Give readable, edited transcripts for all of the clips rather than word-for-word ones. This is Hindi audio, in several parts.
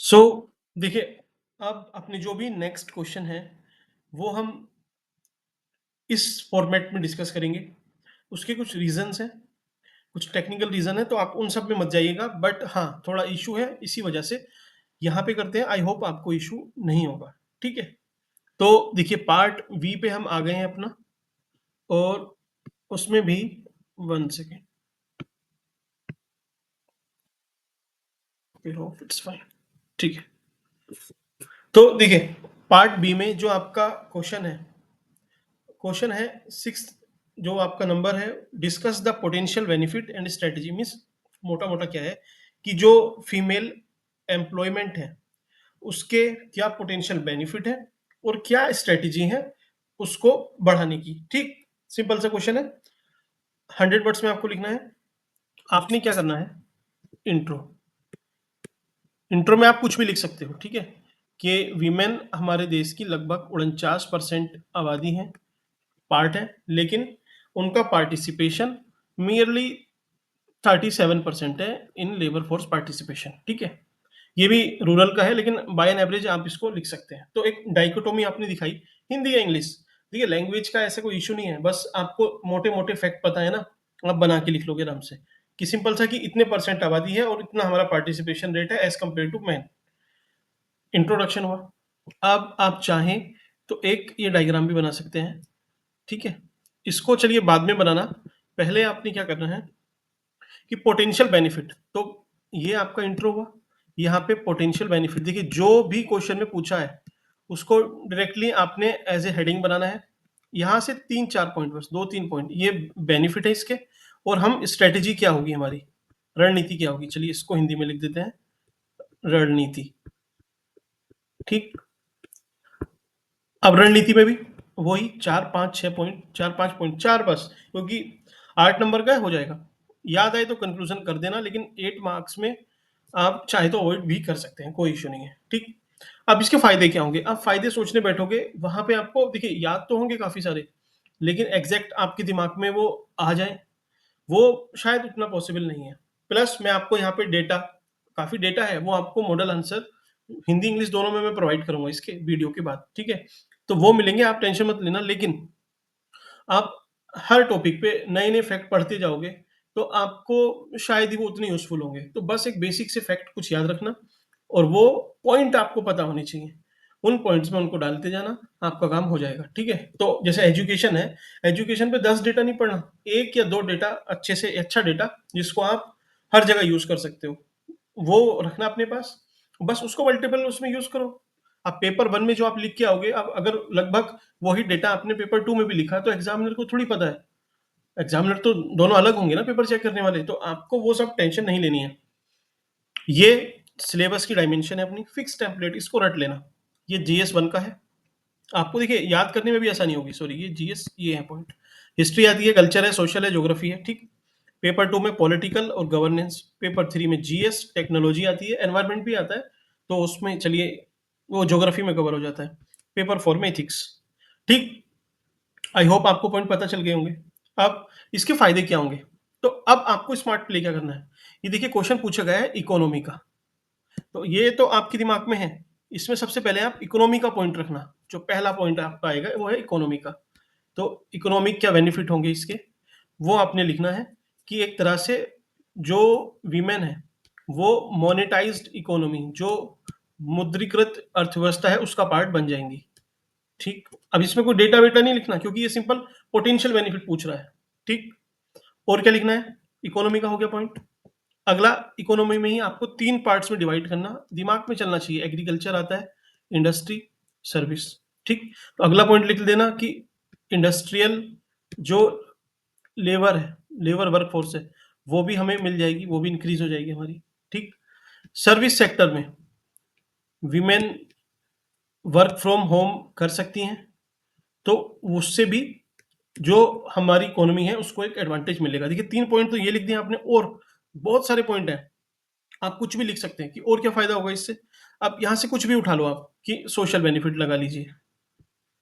सो देखिए, अब अपने जो भी नेक्स्ट क्वेश्चन है, वो हम इस फॉर्मेट में डिस्कस करेंगे। उसके कुछ रीज़न्स हैं, कुछ टेक्निकल रीज़न है, तो आप उन सब में मत जाइएगा, बट हाँ, थोड़ा इश्यू है, इसी वजह से यहाँ पे करते हैं। आई होप आपको इश्यू नहीं होगा, ठीक है? तो देखिए, पार्ट बी पे हम आ गए हैं अपना, और उसमें भी 1 सेकंड, इट्स फाइन, ठीक है। तो देखिए, पार्ट बी में जो आपका क्वेश्चन है 6th, जो आपका नंबर है, discuss the potential benefit and strategy. Means मोटा मोटा क्या है कि जो फीमेल एम्प्लॉयमेंट है, उसके क्या पोटेंशियल बेनिफिट है और क्या स्ट्रेटजी है उसको बढ़ाने की। ठीक, सिंपल सा क्वेश्चन है, 100 वर्ड्स में आपको लिखना है। आपने क्या करना है, इंट्रो। इंट्रो में आप कुछ भी लिख सकते हो, ठीक है, कि वीमेन हमारे देश की लगभग 49% आबादी है, पार्ट है, लेकिन उनका पार्टिसिपेशन मियरली 37% है इन लेबर फोर्स पार्टिसिपेशन, ठीक है। ये भी रूरल का है, लेकिन बाय एन एवरेज आप इसको लिख सकते हैं। तो एक डाइकोटोमी आपने दिखाई, हिंदी या इंग्लिश। देखिए, लैंग्वेज का ऐसा कोई इशू नहीं है, बस आपको मोटे मोटे फैक्ट पता है ना, आप बना के लिख लोगे आराम से, कि सिंपल सा कि इतने परसेंट आबादी है और इतना हमारा पार्टिसिपेशन रेट है as compare to man. Introduction हुआ। अब आप चाहें तो एक ये डायग्राम भी बना सकते हैं, ठीक है। इसको चलिए बाद में बनाना, पहले आपने क्या करना है कि पोटेंशियल बेनिफिट। तो ये आपका इंट्रो हुआ। यहाँ पे पोटेंशियल बेनिफिट देखिए, जो भी क्वेश्चन में पूछा है उसको डायरेक्टली आपने एज ए हेडिंग बनाना है। यहाँ से 3-4 पॉइंट, बस 2-3 पॉइंट, ये बेनिफिट है इसके, और हम स्ट्रेटेजी क्या होगी हमारी, रणनीति क्या होगी। चलिए इसको हिंदी में लिख देते हैं, रणनीति। ठीक, अब रणनीति में भी वही 4-5-6 पॉइंट, 4-5 पॉइंट, 4 बस, क्योंकि 8 नंबर का हो जाएगा। याद आए तो कंक्लूजन कर देना, लेकिन 8 मार्क्स में आप चाहे तो अवॉइड भी कर सकते हैं, कोई इशू नहीं है, ठीक। अब इसके फायदे क्या होंगे, अब फायदे सोचने बैठोगे वहां पे आपको देखिए याद तो होंगे काफी सारे, लेकिन एग्जैक्ट आपके दिमाग में वो आ जाए, वो शायद उतना पॉसिबल नहीं है। प्लस मैं आपको यहाँ पे डेटा, काफी डेटा है, वो आपको मॉडल आंसर हिंदी इंग्लिश दोनों में मैं प्रोवाइड करूंगा इसके वीडियो के बाद, ठीक है। तो वो मिलेंगे, आप टेंशन मत लेना, लेकिन आप हर टॉपिक पे नए नए फैक्ट पढ़ते जाओगे तो आपको शायद ही वो उतने यूजफुल होंगे। तो बस एक बेसिक से फैक्ट कुछ याद रखना, और वो पॉइंट आपको पता होनी चाहिए, उन पॉइंट्स में उनको डालते जाना, आपका काम हो जाएगा, ठीक है। तो जैसे एजुकेशन है, एजुकेशन पे 10 डेटा नहीं पढ़ना, एक या दो डेटा, अच्छे से अच्छा डेटा जिसको आप हर जगह यूज कर सकते हो, वो रखना अपने पास। बस उसको मल्टीपल उसमें यूज करो। अब पेपर 1 में जो आप लिख के आओगे, अब अगर लगभग वही डेटा आपने पेपर 2 में भी लिखा, तो एग्जामिनर को थोड़ी पता है। एग्जामिनर तो दोनों अलग होंगे ना, पेपर चेक करने वाले, तो आपको वो सब टेंशन नहीं लेनी है। ये सिलेबस की डायमेंशन है अपनी, फिक्स टेम्पलेट, इसको रट लेना। ये GS 1 का है, आपको देखिए याद करने में भी आसानी होगी। सॉरी, ये GS, ये है पॉइंट। हिस्ट्री आती है, कल्चर है, सोशल है, ज्योग्राफी है, ठीक। पेपर 2 में पॉलिटिकल और गवर्नेंस, पेपर 3 में GS टेक्नोलॉजी आती है, एनवायरमेंट भी आता है, तो उसमें चलिए वो ज्योग्राफी में कवर हो जाता है। पेपर 4 में इथिक्स, ठीक। आई होप आपको पॉइंट पता चल गए होंगे। अब इसके फायदे क्या होंगे, तो अब आपको स्मार्ट प्ले क्या करना है। ये देखिए, क्वेश्चन पूछा गया है इकोनॉमी का, तो ये तो आपके दिमाग में है। इसमें सबसे पहले आप इकोनॉमी का पॉइंट रखना, जो पहला पॉइंट आपका आएगा वो है इकोनॉमी का। तो इकोनॉमिक क्या बेनिफिट होंगे इसके, वो आपने लिखना है कि एक तरह से जो वीमेन है वो मोनेटाइज्ड इकोनॉमी, जो मुद्रीकृत अर्थव्यवस्था है, उसका पार्ट बन जाएंगी, ठीक। अब इसमें कोई डेटा वेटा नहीं लिखना, क्योंकि ये सिंपल पोटेंशियल बेनिफिट पूछ रहा है, ठीक। और क्या लिखना है, इकोनॉमी का हो गया पॉइंट। अगला, इकोनॉमी में ही आपको 3 पार्ट्स में डिवाइड करना, दिमाग में चलना चाहिए, एग्रीकल्चर आता है, इंडस्ट्री, सर्विस, ठीक। तो अगला पॉइंट लिख देना कि इंडस्ट्रियल जो लेबर है, लेबर वर्क फोर्स है, वो भी हमें मिल जाएगी, वो भी इंक्रीज हो जाएगी हमारी, ठीक। सर्विस सेक्टर में विमेन वर्क फ्रॉम होम कर सकती हैं, तो उससे भी जो हमारी इकोनॉमी है उसको एक एडवांटेज मिलेगा। देखिए, 3 पॉइंट तो ये लिख दिए आपने, और बहुत सारे पॉइंट हैं, आप कुछ भी लिख सकते हैं कि और क्या फायदा होगा इससे। आप यहाँ से कुछ भी उठा लो, आप कि सोशल बेनिफिट लगा लीजिए,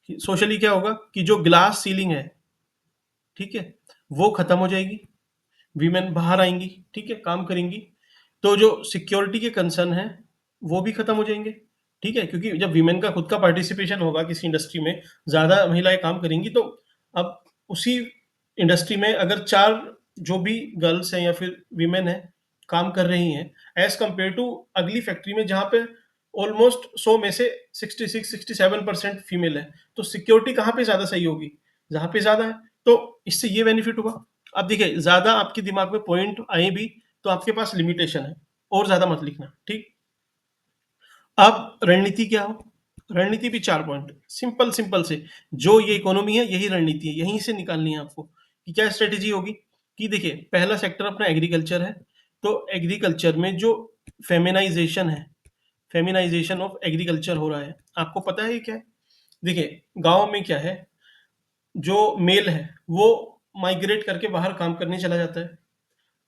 सोशली क्या होगा कि जो ग्लास सीलिंग है, ठीक है, वो खत्म हो जाएगी, वीमेन बाहर आएंगी, ठीक है, काम करेंगी। तो जो सिक्योरिटी के कंसर्न है, वो भी खत्म हो जाएंगे। ठीक है, क्योंकि जब वीमेन का खुद का पार्टिसिपेशन होगा किसी इंडस्ट्री में, ज्यादा महिलाएं काम करेंगी, तो अब उसी इंडस्ट्री में अगर चार जो भी गर्ल्स हैं या फिर वीमेन है काम कर रही हैं, एज कंपेयर टू अगली फैक्ट्री में जहाँ पे ऑलमोस्ट 100 में से 66-67% फीमेल है, तो सिक्योरिटी कहाँ पे ज्यादा सही होगी? जहाँ पे ज्यादा है। तो इससे ये बेनिफिट होगा। अब देखिए, ज्यादा आपके दिमाग में पॉइंट आए भी तो आपके पास लिमिटेशन है, और ज्यादा मत लिखना, ठीक। अब रणनीति क्या हो? रणनीति भी 4 पॉइंट, सिंपल सिंपल से। जो ये इकोनॉमी है यही रणनीति है, यहीं से निकालनी है आपको कि क्या स्ट्रेटेजी होगी। कि देखिए, पहला सेक्टर अपना एग्रीकल्चर है, तो एग्रीकल्चर में जो फेमिनाइजेशन है, फेमिनाइजेशन ऑफ एग्रीकल्चर हो रहा है, आपको पता है ये क्या है? देखिए, गांव में क्या है, जो मेल है वो माइग्रेट करके बाहर काम करने चला जाता है,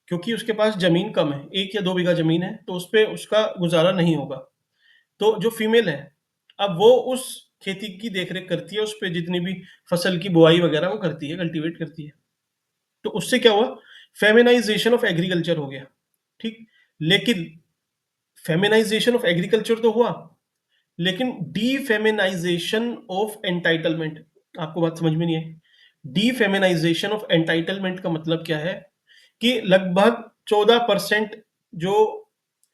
क्योंकि उसके पास जमीन कम है, 1 या 2 बीघा जमीन है, तो उस पे उसका गुजारा नहीं होगा। तो जो फीमेल है, अब वो उस खेती की देख-रेख करती है, उस पे जितनी भी फसल की बुआई वगैरह वो करती है, कल्टीवेट करती है। तो उससे क्या हुआ? फेमिनाइजेशन ऑफ एग्रीकल्चर हो गया, ठीक। लेकिन फेमिनाइजेशन ऑफ एग्रीकल्चर तो हुआ, लेकिन डीफेमिनाइजेशन ऑफ एंटाइटलमेंट, आपको बात समझ में नहीं आई। डीफेमिनाइजेशन ऑफ एंटाइटलमेंट का मतलब क्या है? कि लगभग 14% जो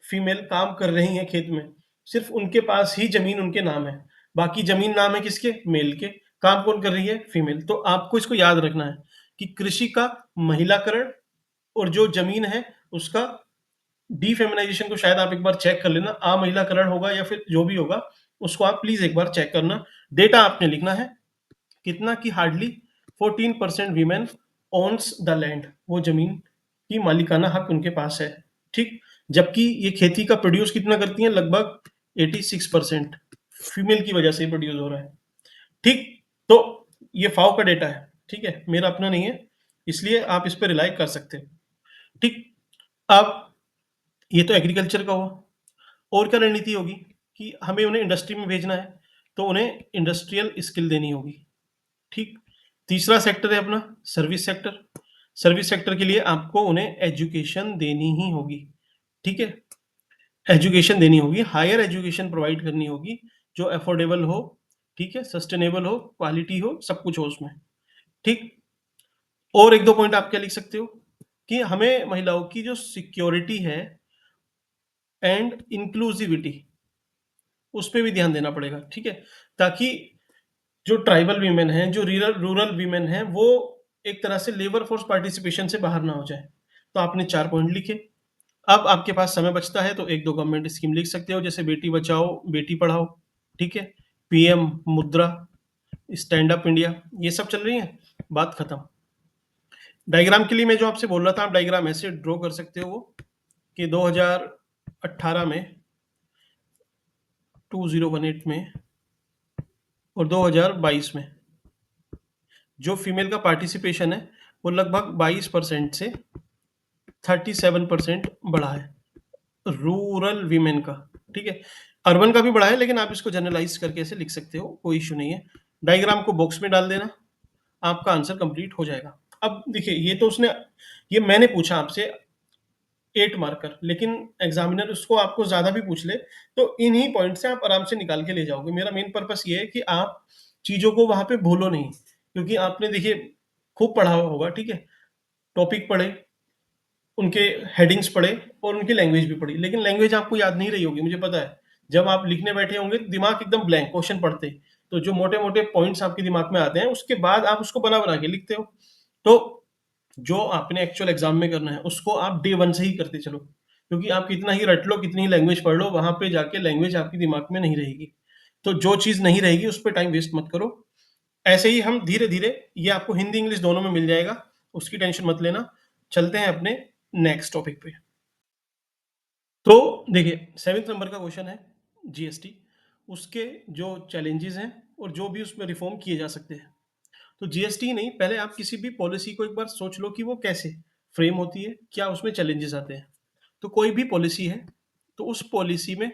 फीमेल काम कर रही हैं खेत में, सिर्फ उनके पास ही जमीन उनके नाम है, बाकी जमीन नाम है किसके? मेल के। काम कौन कर रही है? फीमेल। तो आपको इसको याद रखना है कि कृषि का महिलाकरण और जो जमीन है उसका डीफेमिनाइजेशन को शायद आप एक बार चेक कर लेना, अमहिलाकरण होगा या फिर जो भी होगा, उसको आप प्लीज एक बार चेक करना। डेटा आपने लिखना है कितना, कि hardly 14% women owns the land, वो जमीन की मालिकाना हक उनके पास है, ठीक। जबकि ये खेती का प्रोड्यूस कितना करती हैं? लगभग 86% फीमेल की वजह से ही प्रोड्यूस हो रहा है, ठीक। तो ये फाओ का डेटा है, ठीक है, मेरा अपना नहीं है, इसलिए आप इस पर रिलाई कर सकते हैं, ठीक। अब ये तो एग्रीकल्चर का हुआ। और क्या रणनीति होगी? कि हमें उन्हें इंडस्ट्री में भेजना है, तो उन्हें इंडस्ट्रियल स्किल देनी होगी, ठीक। तीसरा सेक्टर है अपना सर्विस सेक्टर। सर्विस सेक्टर के लिए आपको उन्हें एजुकेशन देनी ही होगी, ठीक है। एजुकेशन देनी होगी, हायर एजुकेशन प्रोवाइड करनी होगी, जो अफोर्डेबल हो, ठीक है, सस्टेनेबल हो, क्वालिटी हो, सब कुछ हो उसमें, ठीक। और एक दो पॉइंट आप क्या लिख सकते हो? कि हमें महिलाओं की जो सिक्योरिटी है एंड इंक्लूसिविटी, उस पे भी ध्यान देना पड़ेगा, ठीक है। ताकि जो ट्राइबल वीमेन हैं, जो रूरल रूरल वीमेन हैं, वो एक तरह से लेबर फोर्स पार्टिसिपेशन से बाहर ना हो जाए। तो आपने 4 पॉइंट लिखे। अब आपके पास समय बचता है तो 1-2 गवर्नमेंट स्कीम लिख सकते हो, जैसे बेटी बचाओ, बेटी पढ़ाओ, ठीक है, पीएम मुद्रा, स्टैंड अप इंडिया, ये सब चल रही है, बात खत्म। डायग्राम के लिए मैं जो आपसे बोल रहा था, आप डायग्राम ऐसे ड्रॉ कर सकते हो वो, कि 2018 में, 2018 में और 2022 में जो फीमेल का पार्टिसिपेशन है वो लगभग 22% से 37% बढ़ा है, रूरल वीमेन का, ठीक है। अर्बन का भी बढ़ा है, लेकिन आप इसको जनरलाइज करके ऐसे लिख सकते हो, कोई इशू नहीं है। डायग्राम को बॉक्स में डाल देना, आपका आंसर कंप्लीट हो जाएगा। अब देखिए, ये तो उसने, ये मैंने पूछा आपसे 8 मार्कर, लेकिन एग्जामिनर उसको आपको ज्यादा भी पूछ ले तो इन्हीं पॉइंट से आप आराम से निकाल के ले जाओगे। मेरा मेन पर्पस ये है कि आप चीजों को वहां पे भूलो नहीं, क्योंकि आपने देखिए खूब पढ़ा होगा, ठीक है, टॉपिक पढ़े, उनके हेडिंग्स पढ़े और उनकी लैंग्वेज भी पढ़ी, लेकिन लैंग्वेज आपको याद नहीं रही होगी, मुझे पता है। जब आप लिखने बैठे होंगे दिमाग एकदम ब्लैंक, क्वेश्चन पढ़ते तो जो मोटे मोटे पॉइंट्स आपके दिमाग में आते हैं उसके बाद आप उसको बना बना के लिखते हो। तो जो आपने एक्चुअल एग्जाम में करना है उसको आप डे वन से ही करते चलो, क्योंकि आप कितना ही रट लो, कितनी ही लैंग्वेज पढ़ लो, वहां पे जाके लैंग्वेज आपके दिमाग में नहीं रहेगी। तो जो चीज नहीं रहेगी उस पर टाइम वेस्ट मत करो। ऐसे ही हम धीरे धीरे, ये आपको हिंदी इंग्लिश दोनों में मिल जाएगा, उसकी टेंशन मत लेना। चलते हैं अपने नेक्स्ट टॉपिक पे। तो देखिए, 7th नंबर का क्वेश्चन है जीएसटी, उसके जो चैलेंजेस हैं और जो भी उसमें रिफॉर्म किए जा सकते हैं। तो जीएसटी नहीं, पहले आप किसी भी पॉलिसी को एक बार सोच लो कि वो कैसे फ्रेम होती है, क्या उसमें चैलेंजेस आते हैं। तो कोई भी पॉलिसी है, तो उस पॉलिसी में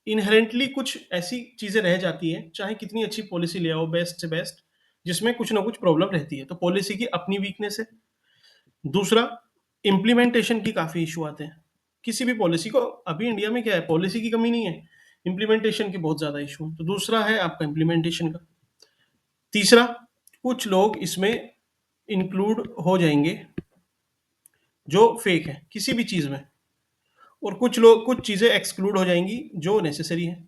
इनहेरेंटली कुछ ऐसी चीजें रह जाती हैं, चाहे कितनी अच्छी पॉलिसी ले आओ, बेस्ट से बेस्ट, जिसमें कुछ ना कुछ प्रॉब्लम रहती है। तो पॉलिसी की अपनी वीकनेस है। दूसरा, इम्प्लीमेंटेशन की काफी इशू आते हैं, किसी भी पॉलिसी को, अभी इंडिया में क्या है, पॉलिसी की कमी नहीं है, इम्प्लीमेंटेशन के बहुत ज़्यादा इशू हैं। तो दूसरा है आपका इम्प्लीमेंटेशन का। तीसरा, कुछ लोग इसमें इंक्लूड हो जाएँगे जो फेक है किसी भी चीज़ में, और कुछ चीज़ें एक्सक्लूड हो जाएँगी जो नेसेसरी है,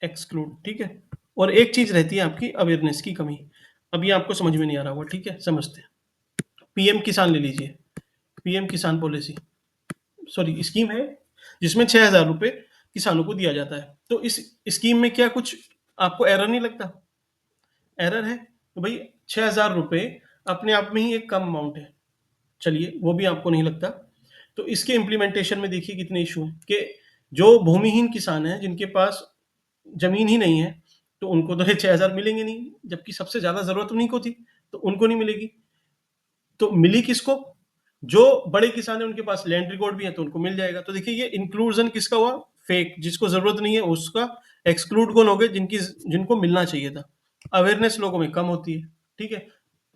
एक्सक्लूड, ठीक है? और एक चीज़ रहती है आपकी अवेयरनेस की कमी। अब ये आपको समझ में नहीं आ रहा होगा, ठीक है? समझते हैं। पीएम किसान ले लीजिए, पीएम किसान पॉलिसी, सॉरी स्कीम है, जिसमें 6,000 रुपए किसानों को दिया जाता है। तो इस स्कीम में क्या कुछ आपको एरर नहीं लगता? एरर है? तो भई 6,000 रुपए अपने आप में ही एक कम अमाउंट है। चलिए, वो भी आपको नहीं लगता। तो इसके इम्प्लीमेंटेशन में देखिए कितने इश्यू हैं कि जो भूमिहीन किसान हैं, जिनके पास ज़मीन ही नहीं है, तो उनको तो ये 6,000 मिलेंगे नहीं, जबकि सबसे ज़्यादा ज़रूरत उन्हीं को थी, तो उनको नहीं मिलेगी। तो मिली किसको? जो बड़े किसान हैं, उनके पास लैंड रिकॉर्ड भी है, तो उनको मिल जाएगा। तो देखिए ये इंक्लूजन किसका हुआ? फेक, जिसको ज़रूरत नहीं है उसका एक्सक्लूड कौन हो गए? जिनको मिलना चाहिए था। अवेयरनेस लोगों में कम होती है, ठीक है?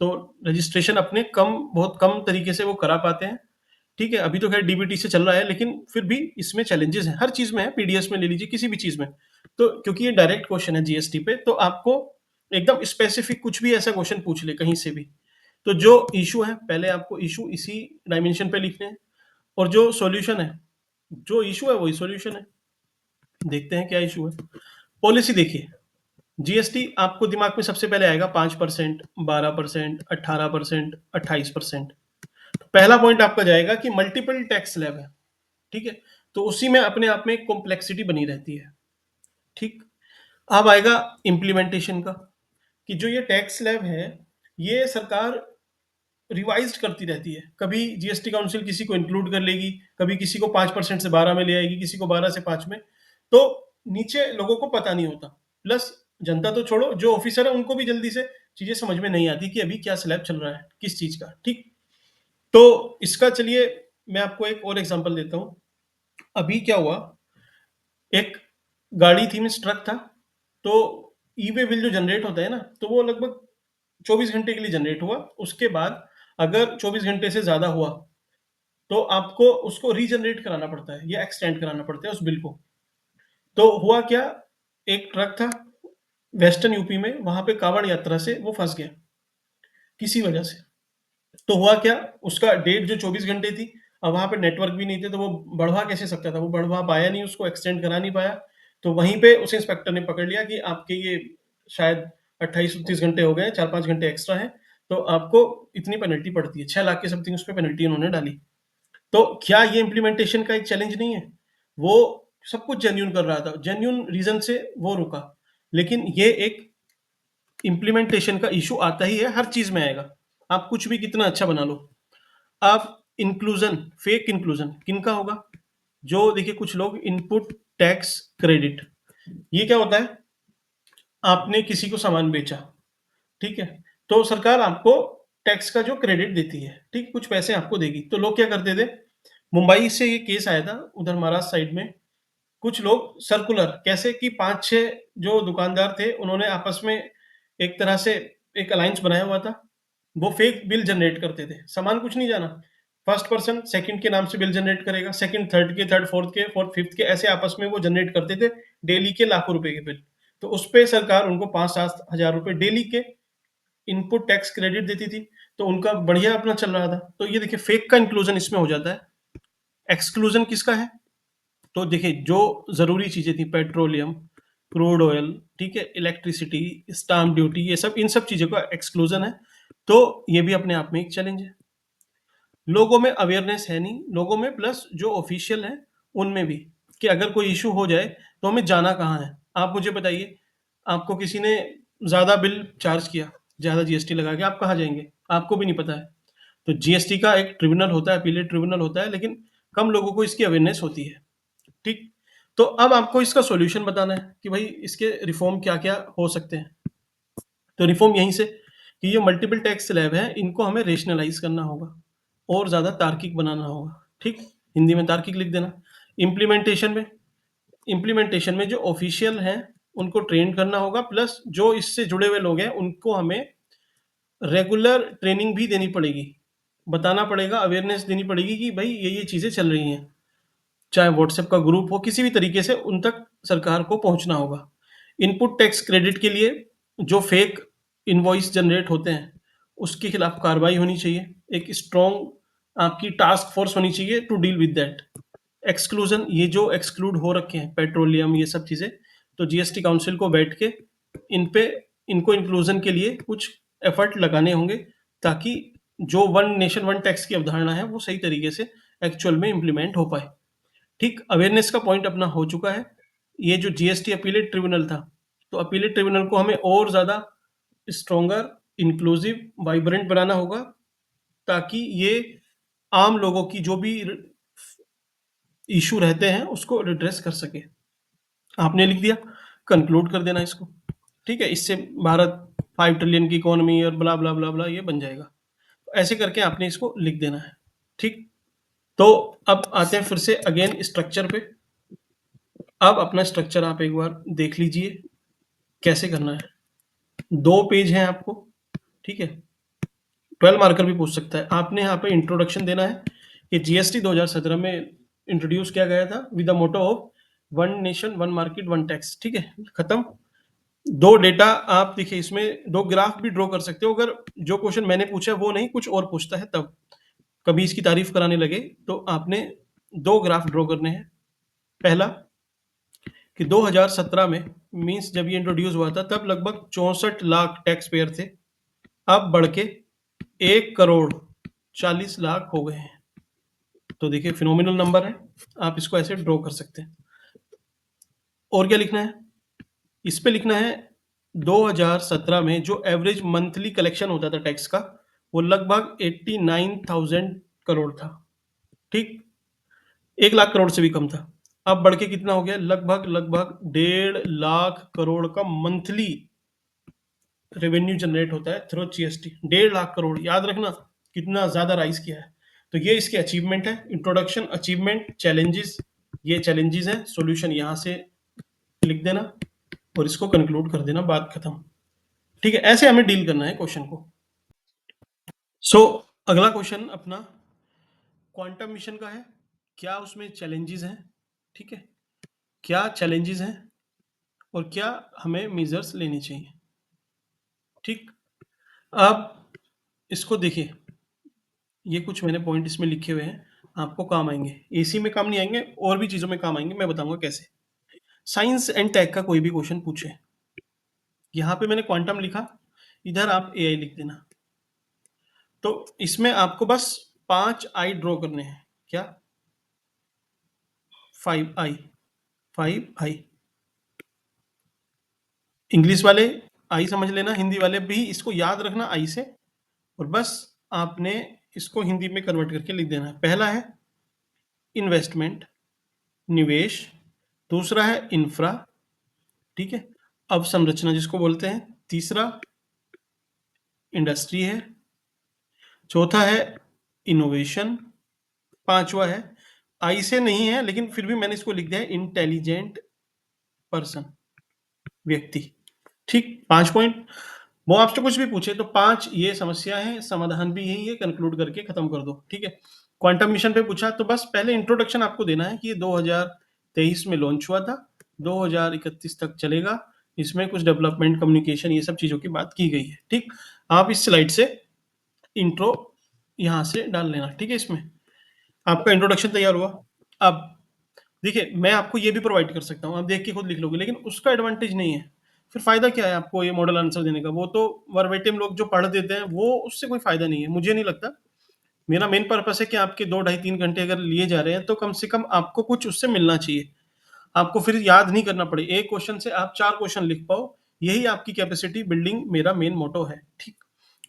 तो रजिस्ट्रेशन अपने बहुत कम तरीके से वो करा पाते हैं, ठीक है? अभी तो खैर डीबीटी से चल रहा है, लेकिन फिर भी इसमें चैलेंजेस हैं, हर चीज़ में है, पीडीएस में ले लीजिए, किसी भी चीज़ में। तो क्योंकि ये डायरेक्ट क्वेश्चन है जीएसटी पे, तो आपको एकदम स्पेसिफिक कुछ भी ऐसा क्वेश्चन पूछ ले कहीं से भी, तो जो इशू है पहले आपको इशू इसी डायमेंशन पे लिखने हैं, और जो सॉल्यूशन है, जो इशू है वही सॉल्यूशन है। देखते हैं क्या इशू है। पॉलिसी देखिए, जीएसटी आपको दिमाग में सबसे पहले आएगा 5%, 12%, 18%, 28%। पहला पॉइंट आपका जाएगा कि मल्टीपल टैक्स स्लैब है, ठीक है? तो उसी में अपने आप में कॉम्प्लेक्सिटी बनी रहती है, ठीक? अब आएगा इम्प्लीमेंटेशन का, कि जो ये टैक्स स्लैब है, ये सरकार रिवाइज्ड करती रहती है। कभी जीएसटी काउंसिल किसी को इंक्लूड कर लेगी, कभी किसी को 5% से 12 में ले आएगी, किसी को 12 से 5 में। तो नीचे लोगों को पता नहीं होता। प्लस जनता तो छोड़ो, जो ऑफिसर है उनको भी जल्दी से चीजें समझ में नहीं आती कि अभी क्या स्लैब चल रहा है, किस चीज का, ठीक? तो इसका चलिए मैं आपको एक और एग्जांपल देता हूँ। अभी क्या हुआ, एक गाड़ी थी, मीन्स ट्रक था, तो ई वे बिल जो जनरेट होता है ना, तो वो लगभग 24 घंटे के लिए जनरेट हुआ। उसके बाद अगर 24 घंटे से ज़्यादा हुआ, तो आपको उसको रीजनरेट कराना पड़ता है या एक्सटेंड कराना पड़ता है उस बिल को। तो हुआ क्या, एक ट्रक था वेस्टर्न यूपी में, वहाँ पे कांवड़ यात्रा से वो फँस गया, किसी वजह से। तो हुआ क्या, उसका डेट जो 24 घंटे थी, अब वहाँ पे नेटवर्क भी नहीं थे, तो वो बढ़वा कैसे सकता था? वो बढ़वा पाया नहीं, उसको एक्सटेंड करा नहीं पाया। तो वहीं पे उस इंस्पेक्टर ने पकड़ लिया कि आपके ये शायद 28-29 घंटे हो गए, 4-5 घंटे एक्स्ट्रा हैं, तो आपको इतनी पेनल्टी पड़ती है। 6 लाख की समथिंग उस पे पेनल्टी उन्होंने डाली। तो क्या ये इम्प्लीमेंटेशन का एक चैलेंज नहीं है? वो सब कुछ जेन्युइन कर रहा था, जेन्युइन रीज़न से वो रुका। लेकिन ये एक इम्प्लीमेंटेशन का इश्यू आता ही है, हर चीज़ में आएगा। आप कुछ भी कितना अच्छा बना लो। अब इंक्लूजन, फेक इंक्लूजन किनका होगा? जो देखिए कुछ लोग इनपुट टैक्स क्रेडिट, ये क्या होता है? आपने किसी को सामान बेचा, ठीक है? तो सरकार आपको टैक्स का जो क्रेडिट देती है, ठीक? कुछ पैसे आपको देगी। तो लोग क्या करते थे, मुंबई से ये केस आया था, उधर महाराष्ट्र साइड में। कुछ लोग सर्कुलर कैसे कि 5-6 जो दुकानदार थे, उन्होंने आपस में एक तरह से एक अलायंस बनाया हुआ था। वो फेक बिल जनरेट करते थे, सामान कुछ नहीं जाना। फर्स्ट पर्सन सेकंड के नाम से बिल जनरेट करेगा, सेकंड थर्ड के, थर्ड फोर्थ के, फोर्थ फिफ्थ के, ऐसे आपस में वो जनरेट करते थे डेली के लाखों रुपए के बिल। तो उस पे सरकार उनको 5-7 हजार रुपए डेली के इनपुट टैक्स क्रेडिट देती थी, तो उनका बढ़िया अपना चल रहा था। तो ये देखिए फेक का इंक्लूजन इसमें हो जाता है। एक्सक्लूजन किसका है? तो देखिए जो ज़रूरी चीज़ें थी, पेट्रोलियम, क्रूड ऑयल, ठीक है, इलेक्ट्रिसिटी, स्टाम्प ड्यूटी, ये सब, इन सब चीज़ों का एक्सक्लूजन है। तो ये भी अपने आप में एक चैलेंज है। लोगों में अवेयरनेस है नहीं, लोगों में प्लस जो ऑफिशियल हैं उनमें भी, कि अगर कोई इशू हो जाए तो हमें जाना कहाँ है? आप मुझे बताइए, आपको किसी ने ज़्यादा बिल चार्ज किया, ज़्यादा जीएसटी लगा के, आप कहाँ जाएंगे? आपको भी नहीं पता है। तो जीएसटी का एक ट्रिब्यूनल होता है, अपीलेट ट्रिब्यूनल होता है, लेकिन कम लोगों को इसकी अवेयरनेस होती है, ठीक? तो अब आपको इसका सॉल्यूशन बताना है कि भाई इसके रिफॉर्म क्या-क्या हो सकते हैं। तो रिफॉर्म यहीं से, कि ये मल्टीपल टैक्स स्लैब है, इनको हमें रेशनलाइज़ करना होगा और ज़्यादा तार्किक बनाना होगा, ठीक? हिंदी में तार्किक लिख देना। इम्प्लीमेंटेशन में इम्प्लीमेंटेशन में जो ऑफिशियल हैं, उनको ट्रेन करना होगा, प्लस जो इससे जुड़े हुए लोग हैं, उनको हमें रेगुलर ट्रेनिंग भी देनी पड़ेगी। बताना पड़ेगा, अवेयरनेस देनी पड़ेगी कि भाई ये चीज़ें चल रही हैं। चाहे व्हाट्सएप का ग्रुप हो, किसी भी तरीके से उन तक सरकार को पहुंचना होगा। इनपुट टैक्स क्रेडिट के लिए जो फेक इनवॉइस जनरेट होते हैं, उसके खिलाफ कार्रवाई होनी चाहिए। एक स्ट्रॉन्ग आपकी टास्क फोर्स होनी चाहिए to deal with that. Exclusion, ये जो एक्सक्लूड हो रखे हैं पेट्रोलियम, ये सब चीज़ें, तो जीएसटी काउंसिल को बैठ के इन पे इनको इंक्लूजन के लिए कुछ एफर्ट लगाने होंगे, ताकि जो वन नेशन वन टैक्स की अवधारणा है वो सही तरीके से एक्चुअल में इम्प्लीमेंट हो पाए। ठीक, अवेयरनेस का पॉइंट अपना हो चुका है। ये जो जीएसटी अपीलेट ट्रिब्यूनल था, तो अपीलेट ट्रिब्यूनल को हमें और ज़्यादा स्ट्रोंगर, इंक्लूसिव, वाइब्रेंट बनाना होगा, ताकि ये आम लोगों की जो भी इशू रहते हैं उसको रिड्रेस कर सके। आपने लिख दिया, कंक्लूड कर देना इसको। ठीक है, इससे भारत 5 ट्रिलियन की इकोनॉमी और ब्ला ब्ला ब्ला ब्ला ये बन जाएगा। ऐसे करके आपने इसको लिख देना है। ठीक, तो अब आते हैं फिर से अगेन स्ट्रक्चर पे। अब अपना स्ट्रक्चर आप एक बार देख लीजिए कैसे करना है। 2 पेज हैं आपको, ठीक है। 12 मार्कर भी पूछ सकता है। आपने यहाँ पे इंट्रोडक्शन देना है कि जीएसटी 2017 में इंट्रोड्यूस किया गया था with the motto of one nation one market one tax. ठीक है, खत्म। 2 डेटा आप देखिए, इसमें 2 ग्राफ भी ड्रॉ कर सकते हो, अगर जो क्वेश्चन मैंने पूछा वो नहीं कुछ और पूछता है तब, कभी इसकी तारीफ कराने लगे तो आपने 2 ग्राफ ड्रॉ करने हैं। पहला कि 2017 में, मीन्स जब ये इंट्रोड्यूस हुआ था तब लगभग 64 लाख टैक्स पेयर थे, अब बढ़ के 1 करोड़ 40 लाख हो गए हैं। तो देखिए फिनोमिनल नंबर है, आप इसको ऐसे ड्रॉ कर सकते हैं। और क्या लिखना है, इस पे लिखना है 2017 में जो एवरेज मंथली कलेक्शन होता था टैक्स का, वो लगभग 89,000 करोड़ था। ठीक, 1 लाख करोड़ से भी कम था। अब बढ़ के कितना हो गया, लगभग लगभग 1.5 लाख करोड़ का मंथली रेवेन्यू जनरेट होता है थ्रू जीएसटी। 1.5 लाख करोड़, याद रखना कितना ज्यादा राइज किया है। तो ये इसके अचीवमेंट है, इंट्रोडक्शन, अचीवमेंट, चैलेंजेस। ये चैलेंजेस है, सॉल्यूशन यहाँ से लिख देना और इसको कंक्लूड कर देना, बात खत्म। ठीक है, ऐसे हमें डील करना है क्वेश्चन को। सो अगला क्वेश्चन अपना क्वांटम मिशन का है। क्या उसमें चैलेंजेस हैं, ठीक है, क्या चैलेंजेस हैं और क्या हमें मेजर्स लेने चाहिए। ठीक, अब इसको देखिए, ये कुछ मैंने पॉइंट इसमें लिखे हुए हैं, आपको काम आएंगे। एसी में काम नहीं आएंगे, और भी चीज़ों में काम आएंगे, मैं बताऊंगा कैसे। साइंस एंड टेक का कोई भी क्वेश्चन पूछे, यहाँ पे मैंने क्वांटम लिखा, इधर आप एआई लिख देना। तो इसमें आपको बस 5 आई ड्रॉ करने हैं। क्या, 5 आई, 5 आई। इंग्लिश वाले आई समझ लेना, हिंदी वाले भी इसको याद रखना आई से, और बस आपने इसको हिंदी में कन्वर्ट करके लिख देना है। पहला है इन्वेस्टमेंट, निवेश। दूसरा है इंफ्रा, ठीक है, अवसंरचना जिसको बोलते हैं। तीसरा इंडस्ट्री है। चौथा है इनोवेशन। पांचवा है, आई से नहीं है लेकिन फिर भी मैंने इसको लिख दिया है, इंटेलिजेंट पर्सन, व्यक्ति। ठीक, 5 पॉइंट। वो आपसे कुछ भी पूछे तो 5 ये समस्या है, समाधान भी यही है, कंक्लूड करके खत्म कर दो। ठीक है, क्वांटम मिशन पे पूछा तो बस पहले इंट्रोडक्शन आपको देना है कि ये 2023 में लॉन्च हुआ था, 2031 तक चलेगा। इसमें कुछ डेवलपमेंट, कम्युनिकेशन, ये सब चीज़ों की बात की गई है। ठीक, आप इस स्लाइड से इंट्रो यहाँ से डाल लेना। ठीक है, इसमें आपका इंट्रोडक्शन तैयार हुआ। अब देखिए, मैं आपको ये भी प्रोवाइड कर सकता हूँ, आप देख के खुद लिख लोगे, लेकिन उसका एडवांटेज नहीं है। फिर फायदा क्या है आपको ये मॉडल आंसर देने का, वो तो वर्बेटिम लोग जो पढ़ देते हैं, वो उससे कोई फायदा नहीं है, मुझे नहीं लगता। मेरा मेन पर्पस है कि आपके 2 ढाई 3 घंटे अगर लिए जा रहे हैं तो कम से कम आपको कुछ उससे मिलना चाहिए। आपको फिर याद नहीं करना पड़े, एक क्वेश्चन से आप 4 क्वेश्चन लिख पाओ, यही आपकी कैपेसिटी बिल्डिंग मेरा मेन मोटो है। ठीक,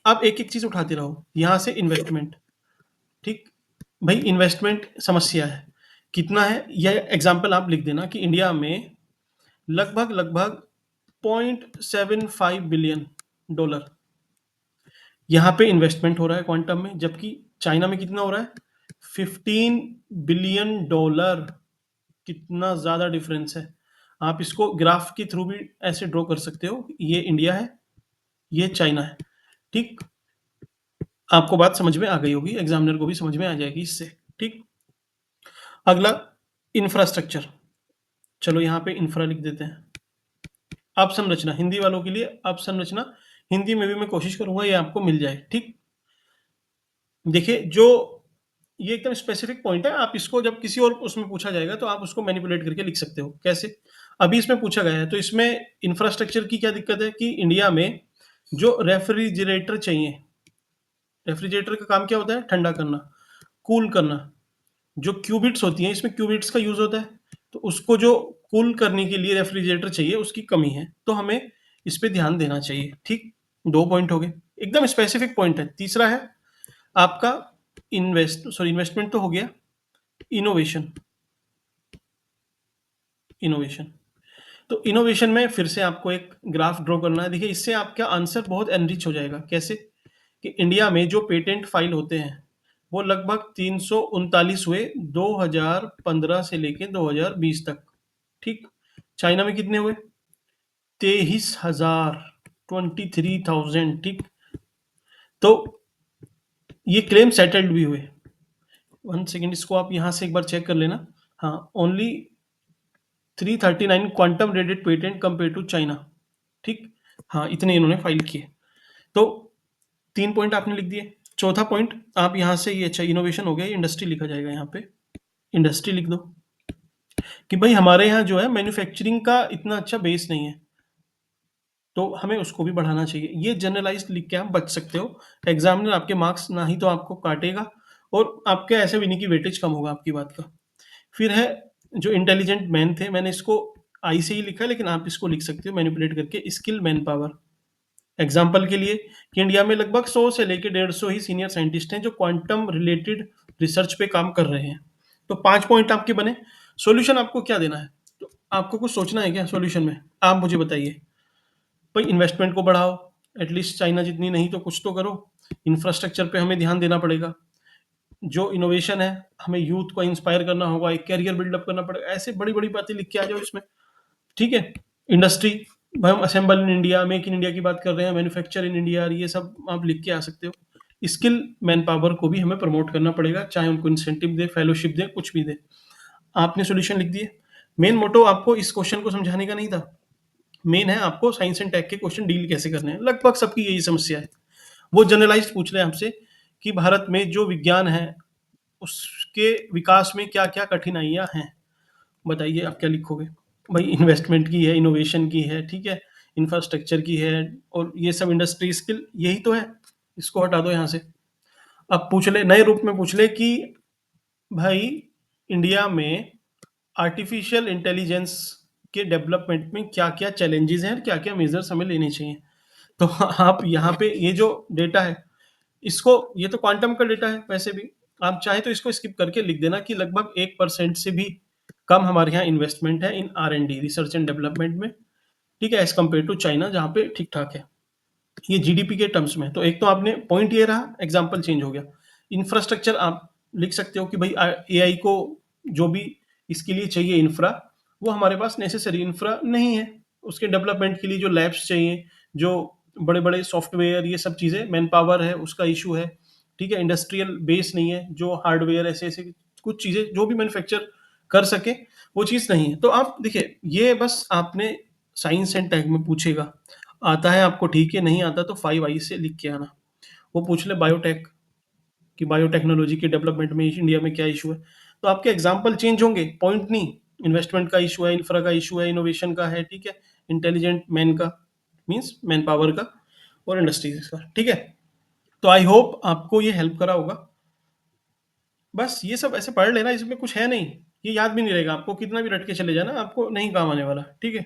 अब एक एक चीज उठाते रहो। यहाँ से इन्वेस्टमेंट, ठीक, भाई इन्वेस्टमेंट समस्या है, कितना है यह एग्जाम्पल आप लिख देना कि इंडिया में लगभग लगभग 0.75 बिलियन डॉलर यहाँ पे इन्वेस्टमेंट हो रहा है क्वांटम में, जबकि चाइना में कितना हो रहा है, 15 बिलियन डॉलर। कितना ज्यादा डिफरेंस है। आप इसको ग्राफ के थ्रू भी ऐसे ड्रॉ कर सकते हो, ये इंडिया है, ये चाइना है। ठीक, आपको बात समझ में आ गई होगी, एग्जामिनर को भी समझ में आ जाएगी इससे। ठीक। अगला, इंफ्रास्ट्रक्चर। चलो यहाँ पे इंफ्रा लिख देते हैं। अवसंरचना, हिंदी वालों के लिए अवसंरचना, हिंदी में भी मैं कोशिश करूंगा ये आपको मिल जाए। ठीक। देखिए, जो ये एकदम स्पेसिफिक पॉइंट है, आप इसको जब किसी और उसमें पूछा जाएगा तो आप उसको मैनिपुलेट करके लिख सकते हो। कैसे? अभी इसमें पूछा गया है, तो इसमें इंफ्रास्ट्रक्चर की क्या दिक्कत है कि इंडिया में जो रेफ्रिजरेटर चाहिए, रेफ्रिजरेटर का काम क्या होता है? ठंडा करना, कूल करना। जो क्यूबिट्स होती हैं, इसमें क्यूबिट्स का यूज होता है, तो उसको जो कूल करने के लिए रेफ्रिजरेटर चाहिए, उसकी कमी है, तो हमें इस पे ध्यान देना चाहिए। ठीक। दो पॉइंट हो गए, एकदम स्पेसिफिक पॉइंट है। तीसरा है आपका इन्वेस्टमेंट तो हो गया। Innovation, innovation. तो इनोवेशन में फिर से आपको एक ग्राफ ड्रॉ करना है। देखिए, इससे आपका आंसर बहुत एनरिच हो जाएगा। कैसे? कि इंडिया में जो पेटेंट फाइल होते हैं वो लगभग 339 हुए 2015 से लेके 2020 तक। ठीक। चाइना में कितने हुए? 23,000, 23,000। ठीक। तो ये क्लेम सेटल्ड भी हुए। वन सेकेंड, इसको आप यहाँ से एक बार चेक कर लेना। हाँ, only 339 quantum rated patent compare to China. ठीक। हाँ, इतने इन्होंने फाइल किए। तो 3 पॉइंट आपने लिख दिए। चौथा पॉइंट आप यहाँ से, ये अच्छा इनोवेशन हो गया, ये इंडस्ट्री लिखा जाएगा यहाँ पे। इंडस्ट्री लिख दो कि भाई हमारे यहाँ जो है मैन्युफैक्चरिंग का इतना अच्छा बेस नहीं है, तो हमें उसको भी बढ़ाना चाहिए। ये जनरलाइज्ड लिख के आप बच सकते हो। एग्जामिनर आपके मार्क्स ना ही तो आपको काटेगा, और आपके ऐसे भी नहीं कि वेटेज कम होगा आपकी बात का। फिर है जो इंटेलिजेंट मैन थे, मैंने इसको आई से ही लिखा है, लेकिन आप इसको लिख सकते हो मैनिपुलेट करके, स्किल मैन पावर। एग्जाम्पल के लिए कि इंडिया में लगभग 100 से लेकर 150 ही सीनियर साइंटिस्ट हैं जो क्वांटम रिलेटेड रिसर्च पे काम कर रहे हैं। तो 5 पॉइंट आपके बने। सॉल्यूशन आपको क्या देना है? तो आपको कुछ सोचना है क्या सॉल्यूशन में? आप मुझे बताइए। भाई, इन्वेस्टमेंट को बढ़ाओ, एटलीस्ट चाइना जितनी नहीं तो कुछ तो करो। इंफ्रास्ट्रक्चर पे हमें ध्यान देना पड़ेगा। जो इनोवेशन है, हमें यूथ को इंस्पायर करना होगा, एक कैरियर बिल्डअप करना पड़ेगा। ऐसे बड़ी बड़ी बातें लिख के आ जाओ इसमें। ठीक है। इंडस्ट्री, भाई हम assemble in India, make in India की बात कर रहे हैं, मैन्युफैक्चर इन इंडिया, ये सब आप लिख के आ सकते हो। स्किल मैन पावर को भी हमें प्रमोट करना पड़ेगा, चाहे उनको इंसेंटिव दे, फेलोशिप दे, कुछ भी दे। आपने सोल्यूशन लिख दिए। मेन मोटो आपको इस क्वेश्चन को समझाने का नहीं था, मेन है आपको साइंस एंड टेक के क्वेश्चन डील कैसे करने हैं। लगभग सबकी यही समस्या है। वो जनरलाइज पूछ रहे हैं हमसे कि भारत में जो विज्ञान है उसके विकास में क्या क्या कठिनाइयां हैं। बताइए आप क्या लिखोगे? भाई, इन्वेस्टमेंट की है, इनोवेशन की है, ठीक है, इंफ्रास्ट्रक्चर की है, और ये सब इंडस्ट्री स्किल यही तो है। इसको हटा दो यहाँ से। अब पूछ ले, नए रूप में पूछ ले कि भाई इंडिया में आर्टिफिशियल इंटेलिजेंस के डेवलपमेंट में क्या क्या चैलेंजेस हैं और क्या क्या मेजर्स हमें लेने चाहिए। तो आप यहाँ पे ये जो डेटा है, इसको, ये तो क्वांटम का डेटा है वैसे भी, आप चाहे तो इसको स्किप करके लिख देना कि लगभग 1% से भी कम हमारे यहाँ इन्वेस्टमेंट है इन R&D, रिसर्च एंड डेवलपमेंट में। ठीक है, एज कम्पेयर टू चाइना जहाँ पे ठीक ठाक है। ये जीडीपी के टर्म्स में। तो एक तो आपने पॉइंट ये रहा, एग्जाम्पल चेंज हो गया। इंफ्रास्ट्रक्चर आप लिख सकते हो कि भाई AI को जो भी इसके लिए चाहिए इंफ्रा, वो हमारे पास नेसेसरी इंफ्रा नहीं है। उसके डेवलपमेंट के लिए जो लैब्स चाहिए, जो बड़े बड़े सॉफ्टवेयर, ये सब चीज़ें, मैन पावर है उसका इशू है। ठीक है, इंडस्ट्रियल बेस नहीं है, जो हार्डवेयर ऐसे ऐसे कुछ चीज़ें जो भी मैन्युफैक्चर कर सके, वो चीज़ नहीं है। तो आप देखिए, ये बस आपने साइंस एंड टेक में पूछेगा, आता है आपको ठीक है, नहीं आता तो 5 आई से लिख के आना। वो पूछ ले बायोटेक कि बायोटेक्नोलॉजी के डेवलपमेंट में इंडिया में क्या इशू है, तो आपके एग्जाम्पल चेंज होंगे, पॉइंट नहीं। इन्वेस्टमेंट का इशू है, इंफ्रा का इशू है, इनोवेशन का है, ठीक है, इंटेलिजेंट मैन का, मीन्स मैन पावर का, और इंडस्ट्रीज का। ठीक है। तो आई होप आपको ये हेल्प करा होगा। बस ये सब ऐसे पढ़ लेना, इसमें कुछ है नहीं। ये याद भी नहीं रहेगा आपको, कितना भी रट के चले जाना, आपको नहीं काम आने वाला। ठीक है।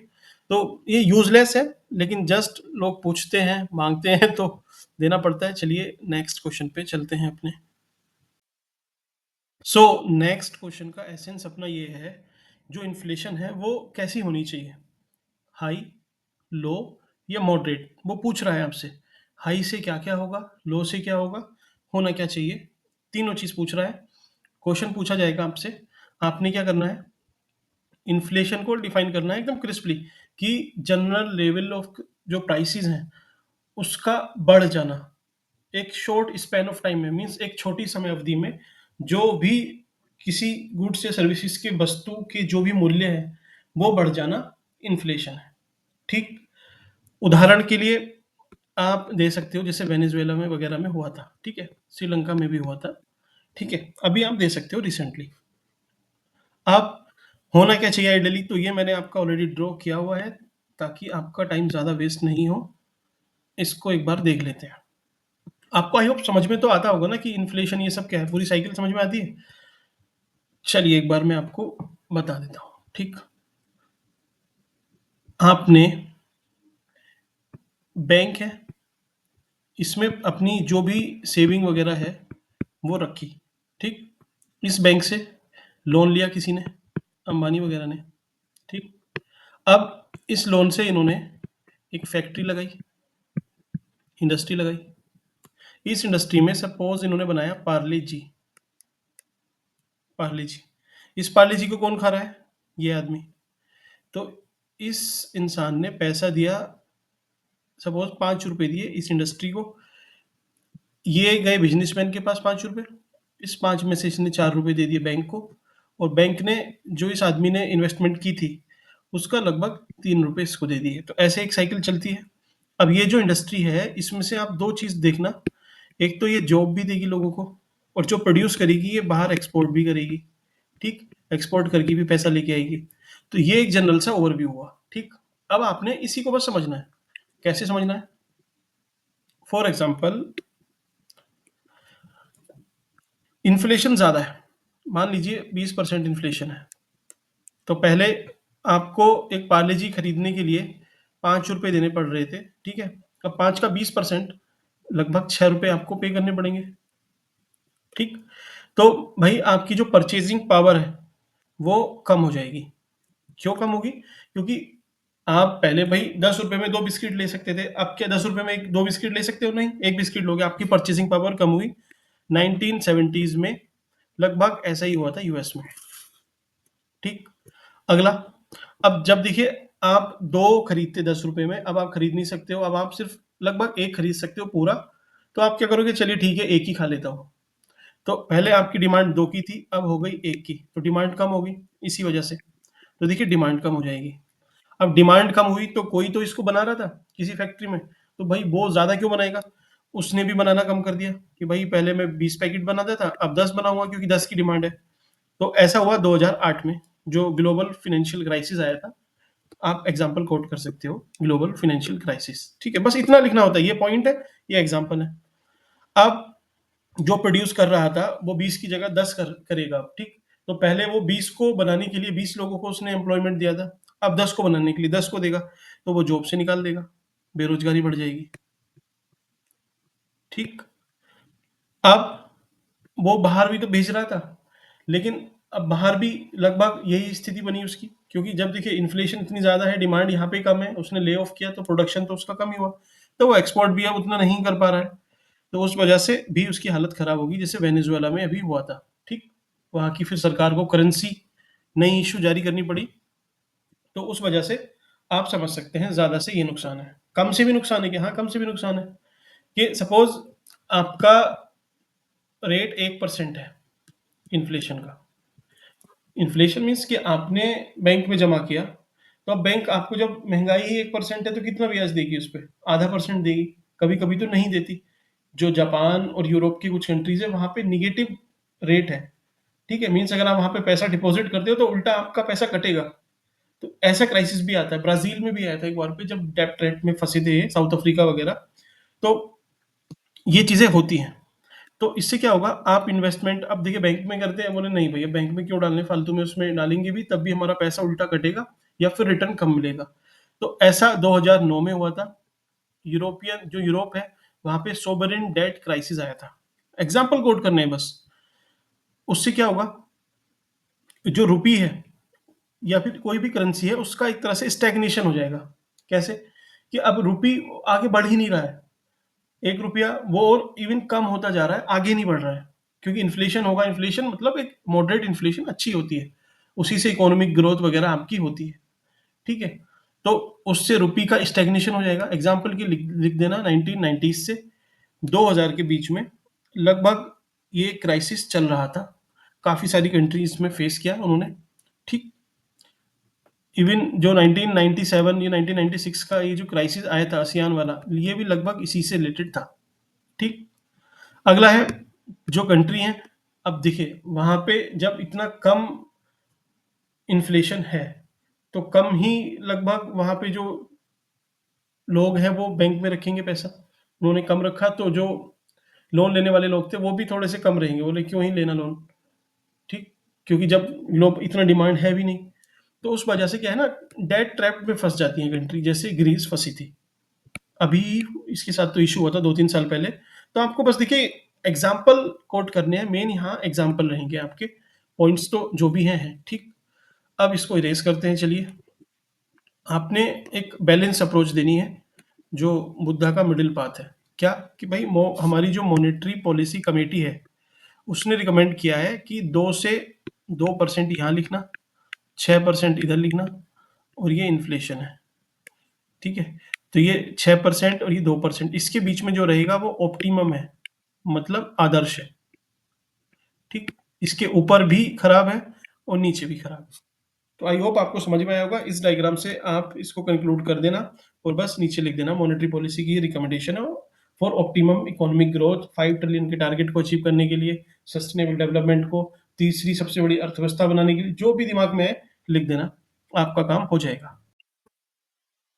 तो ये यूजलेस है, लेकिन जस्ट लोग पूछते हैं, मांगते हैं, तो देना पड़ता है। चलिए नेक्स्ट क्वेश्चन पे चलते हैं अपने। सो नेक्स्ट क्वेश्चन का एसेंस अपना ये है, जो इन्फ्लेशन है वो कैसी होनी चाहिए? हाई, लो, या मॉडरेट? वो पूछ रहा है आपसे। हाई से क्या क्या होगा, लो से क्या होगा, होना क्या चाहिए? तीनों चीज पूछ रहा है। क्वेश्चन पूछा जाएगा आपसे, आपने क्या करना है, इन्फ्लेशन को डिफाइन करना है एकदम क्रिस्पली, कि जनरल लेवल ऑफ जो प्राइसेस हैं उसका बढ़ जाना, एक शॉर्ट स्पैन ऑफ टाइम में, मीन्स एक छोटी समय अवधि में जो भी किसी गुड्स या सर्विसेज के वस्तु के जो भी मूल्य है वो बढ़ जाना इन्फ्लेशन है। ठीक। उदाहरण के लिए आप दे सकते हो, जैसे वेनेजुएला में वगैरह में हुआ था, ठीक है, श्रीलंका में भी हुआ था, ठीक है, अभी आप दे सकते हो रिसेंटली। आप होना क्या चाहिए आइडियली, तो ये मैंने आपका ऑलरेडी ड्रॉ किया हुआ है ताकि आपका टाइम ज़्यादा वेस्ट नहीं हो। इसको एक बार देख लेते हैं। आपको आई होप समझ में तो आता होगा ना कि इन्फ्लेशन ये सब क्या है, पूरी साइकिल समझ में आती है। चलिए एक बार मैं आपको बता देता हूँ। ठीक। आपने बैंक है, इसमें अपनी जो भी सेविंग वगैरह है वो रखी। ठीक। इस बैंक से लोन लिया किसी ने, अंबानी वगैरह ने। ठीक। अब इस लोन से इन्होंने एक फैक्ट्री लगाई, इंडस्ट्री लगाई। इस इंडस्ट्री में सपोज इन्होंने बनाया पार्ले जी। पार्ले जी, इस पार्ले जी को कौन खा रहा है? ये आदमी। तो इस इंसान ने पैसा दिया, सपोज 5 रुपए दिए इस इंडस्ट्री को। ये गए बिजनेसमैन के पास 5 रुपए, इस 5 में से इसने 4 रुपए दे दिए बैंक को, और बैंक ने जो इस आदमी ने इन्वेस्टमेंट की थी उसका लगभग 3 रुपए इसको दे दिए। तो ऐसे एक साइकिल चलती है। अब ये जो इंडस्ट्री है इसमें से आप दो चीज़ देखना, एक तो ये जॉब भी देगी लोगों को, और जो प्रोड्यूस करेगी ये बाहर एक्सपोर्ट भी करेगी। ठीक। एक्सपोर्ट करके भी पैसा लेके आएगी। तो ये एक जनरल सा ओवरव्यू हुआ। ठीक। अब आपने इसी को बस समझना है। कैसे समझना है? फॉर एग्जाम्पल, इन्फ्लेशन ज़्यादा है, मान लीजिए 20% इन्फ्लेशन है। तो पहले आपको एक पार्ले जी खरीदने के लिए 5 रुपए देने पड़ रहे थे, ठीक है। अब 5 का 20% लगभग 6 रुपए आपको पे करने पड़ेंगे। ठीक। तो भाई आपकी जो परचेजिंग पावर है वो कम हो जाएगी। क्यों कम होगी? क्योंकि आप पहले भाई 10 रुपए में 2 बिस्किट ले सकते थे, अब क्या 10 रुपए में 2 बिस्किट ले सकते हो? नहीं, एक बिस्किट लोगे, आपकी परचेसिंग पावर कम हुई। 1970s में लगभग ऐसा ही हुआ था यूएस में। ठीक। अगला, अब जब देखिए आप दो खरीदते 10 रुपए में, अब आप खरीद नहीं सकते हो, अब आप सिर्फ लगभग एक खरीद सकते हो पूरा। तो आप क्या करोगे? चलिए ठीक है, एक ही खा लेता हूँ। तो पहले आपकी डिमांड दो की थी, अब हो गई एक की, तो डिमांड कम होगी इसी वजह से। तो देखिए डिमांड कम हो जाएगी। अब डिमांड कम हुई तो कोई तो इसको बना रहा था किसी फैक्ट्री में, तो भाई वो ज़्यादा क्यों बनाएगा? उसने भी बनाना कम कर दिया कि भाई पहले मैं 20 पैकेट बनाता था, अब 10 बनाऊंगा क्योंकि 10 की डिमांड है। तो ऐसा हुआ 2008 में, जो ग्लोबल फाइनेंशियल क्राइसिस आया था। आप एग्जाम्पल कोट कर सकते हो, ग्लोबल फाइनेंशियल क्राइसिस। ठीक है, बस इतना लिखना होता है, ये पॉइंट है, ये एग्जाम्पल है। अब जो प्रोड्यूस कर रहा था वो 20 की जगह 10 करेगा। ठीक। तो पहले वो 20 को बनाने के लिए 20 लोगों को उसने एम्प्लॉयमेंट दिया था, अब 10 को बनाने के लिए 10 को देगा, तो वो जॉब से निकाल देगा, बेरोजगारी बढ़ जाएगी। ठीक। अब वो बाहर भी तो भेज रहा था, लेकिन अब बाहर भी लगभग यही स्थिति बनी उसकी, क्योंकि जब देखिए इन्फ्लेशन इतनी ज़्यादा है, डिमांड यहाँ पे कम है, उसने ले ऑफ किया तो प्रोडक्शन तो उसका कम ही हुआ, तो वो एक्सपोर्ट भी अब उतना नहीं कर पा रहा है। तो उस वजह से भी उसकी हालत खराब होगी, जैसे वेनेजुएला में अभी हुआ था। ठीक। वहाँ की फिर सरकार को करेंसी नई इशू जारी करनी पड़ी। तो उस वजह से आप समझ सकते हैं ज़्यादा से ये नुकसान है। कम से भी नुकसान है कि हाँ, कम से भी नुकसान है कि सपोज आपका रेट 1% है इन्फ्लेशन का। इन्फ्लेशन मीन्स कि आपने बैंक में जमा किया, तो अब बैंक आपको, जब महंगाई ही 1% है तो कितना ब्याज देगी उस पर? ½ % देगी, कभी कभी तो नहीं देती। जो जापान और यूरोप की कुछ कंट्रीज है वहां पे निगेटिव रेट है। ठीक है, मीन्स अगर आप वहां पे पैसा डिपॉजिट करते हो तो उल्टा आपका पैसा कटेगा। तो ऐसा क्राइसिस भी आता है, ब्राजील में भी आया था एक बार पे, जब डेब्ट रेट में फंसे थे साउथ अफ्रीका वगैरह। तो ये चीजें होती हैं। तो इससे क्या होगा, आप इन्वेस्टमेंट अब देखिए बैंक में करते हैं, बोले नहीं भैया बैंक में क्यों डालने, फालतू में उसमें डालेंगे भी तब भी हमारा पैसा उल्टा कटेगा या फिर रिटर्न कम मिलेगा। तो ऐसा 2009 में हुआ था। यूरोपियन जो यूरोप है वहां पे सोवरेन डेट क्राइसिस आया था। एग्जाम्पल कोट करने हैं बस। उससे क्या होगा, जो रुपी है या फिर कोई भी करेंसी है उसका एक तरह से स्टैग्नेशन हो जाएगा। कैसे? कि अब रुपी आगे बढ़ ही नहीं रहा है, 1 रुपया वो और इवन कम होता जा रहा है, आगे नहीं बढ़ रहा है। क्योंकि इन्फ्लेशन होगा, इन्फ्लेशन मतलब एक मॉडरेट इन्फ्लेशन अच्छी होती है, उसी से इकोनॉमिक ग्रोथ वगैरह आपकी होती है। ठीक है। तो उससे रुपी का स्टैग्नेशन हो जाएगा। एग्जाम्पल की लिख लिख देना 1990s से 2000 के बीच में लगभग ये क्राइसिस चल रहा था। काफ़ी सारी कंट्रीज़ में फेस किया उन्होंने, ठीक? इवन जो 1997 या 1996 का ये जो क्राइसिस आया था आसियान वाला, ये भी लगभग इसी से रिलेटेड था, ठीक? अगला है जो कंट्री है, अब देखिए वहाँ पे जब इतना कम इन्फ्लेशन है, तो कम ही लगभग वहाँ पे जो लोग हैं वो बैंक में रखेंगे पैसा। उन्होंने कम रखा तो जो लोन लेने वाले लोग थे वो भी थोड़े से कम रहेंगे, बोले क्यों ही लेना लोन, ठीक? क्योंकि जब लोग इतना डिमांड है भी नहीं, तो उस वजह से क्या है ना, डेट ट्रैप में फंस जाती है कंट्री, जैसे ग्रीस फंसी थी। अभी इसके साथ तो इशू हुआ था 2-3 साल पहले। तो आपको बस देखिए एग्जाम्पल कोट करने हैं, मेन यहाँ एग्जाम्पल रहेंगे आपके, पॉइंट्स तो जो भी हैं, ठीक? अब इसको इरेज करते हैं, चलिए। आपने एक बैलेंस अप्रोच देनी है, जो बुद्धा का मिडिल पाथ है। क्या कि भाई हमारी जो मॉनेटरी पॉलिसी कमेटी है, उसने रिकमेंड किया है कि 2% यहाँ लिखना, 6% इधर लिखना, और ये इन्फ्लेशन है, ठीक है? तो ये 6% और ये 2%, इसके बीच में जो रहेगा वो ऑप्टिमम है, मतलब आदर्श है, ठीक? इसके ऊपर भी खराब है और नीचे भी खराब है। तो आई होप आपको समझ में आया होगा। इस डायग्राम से आप इसको कंक्लूड कर देना और बस नीचे लिख देना मॉनेटरी पॉलिसी की रिकमेंडेशन है for optimum economic growth, 5 trillion के टारगेट को अचीव करने के लिए, सस्टेनेबल डेवलपमेंट को तीसरी सबसे बड़ी अर्थव्यवस्था बनाने के लिए, जो भी दिमाग में है लिख देना, आपका काम हो जाएगा।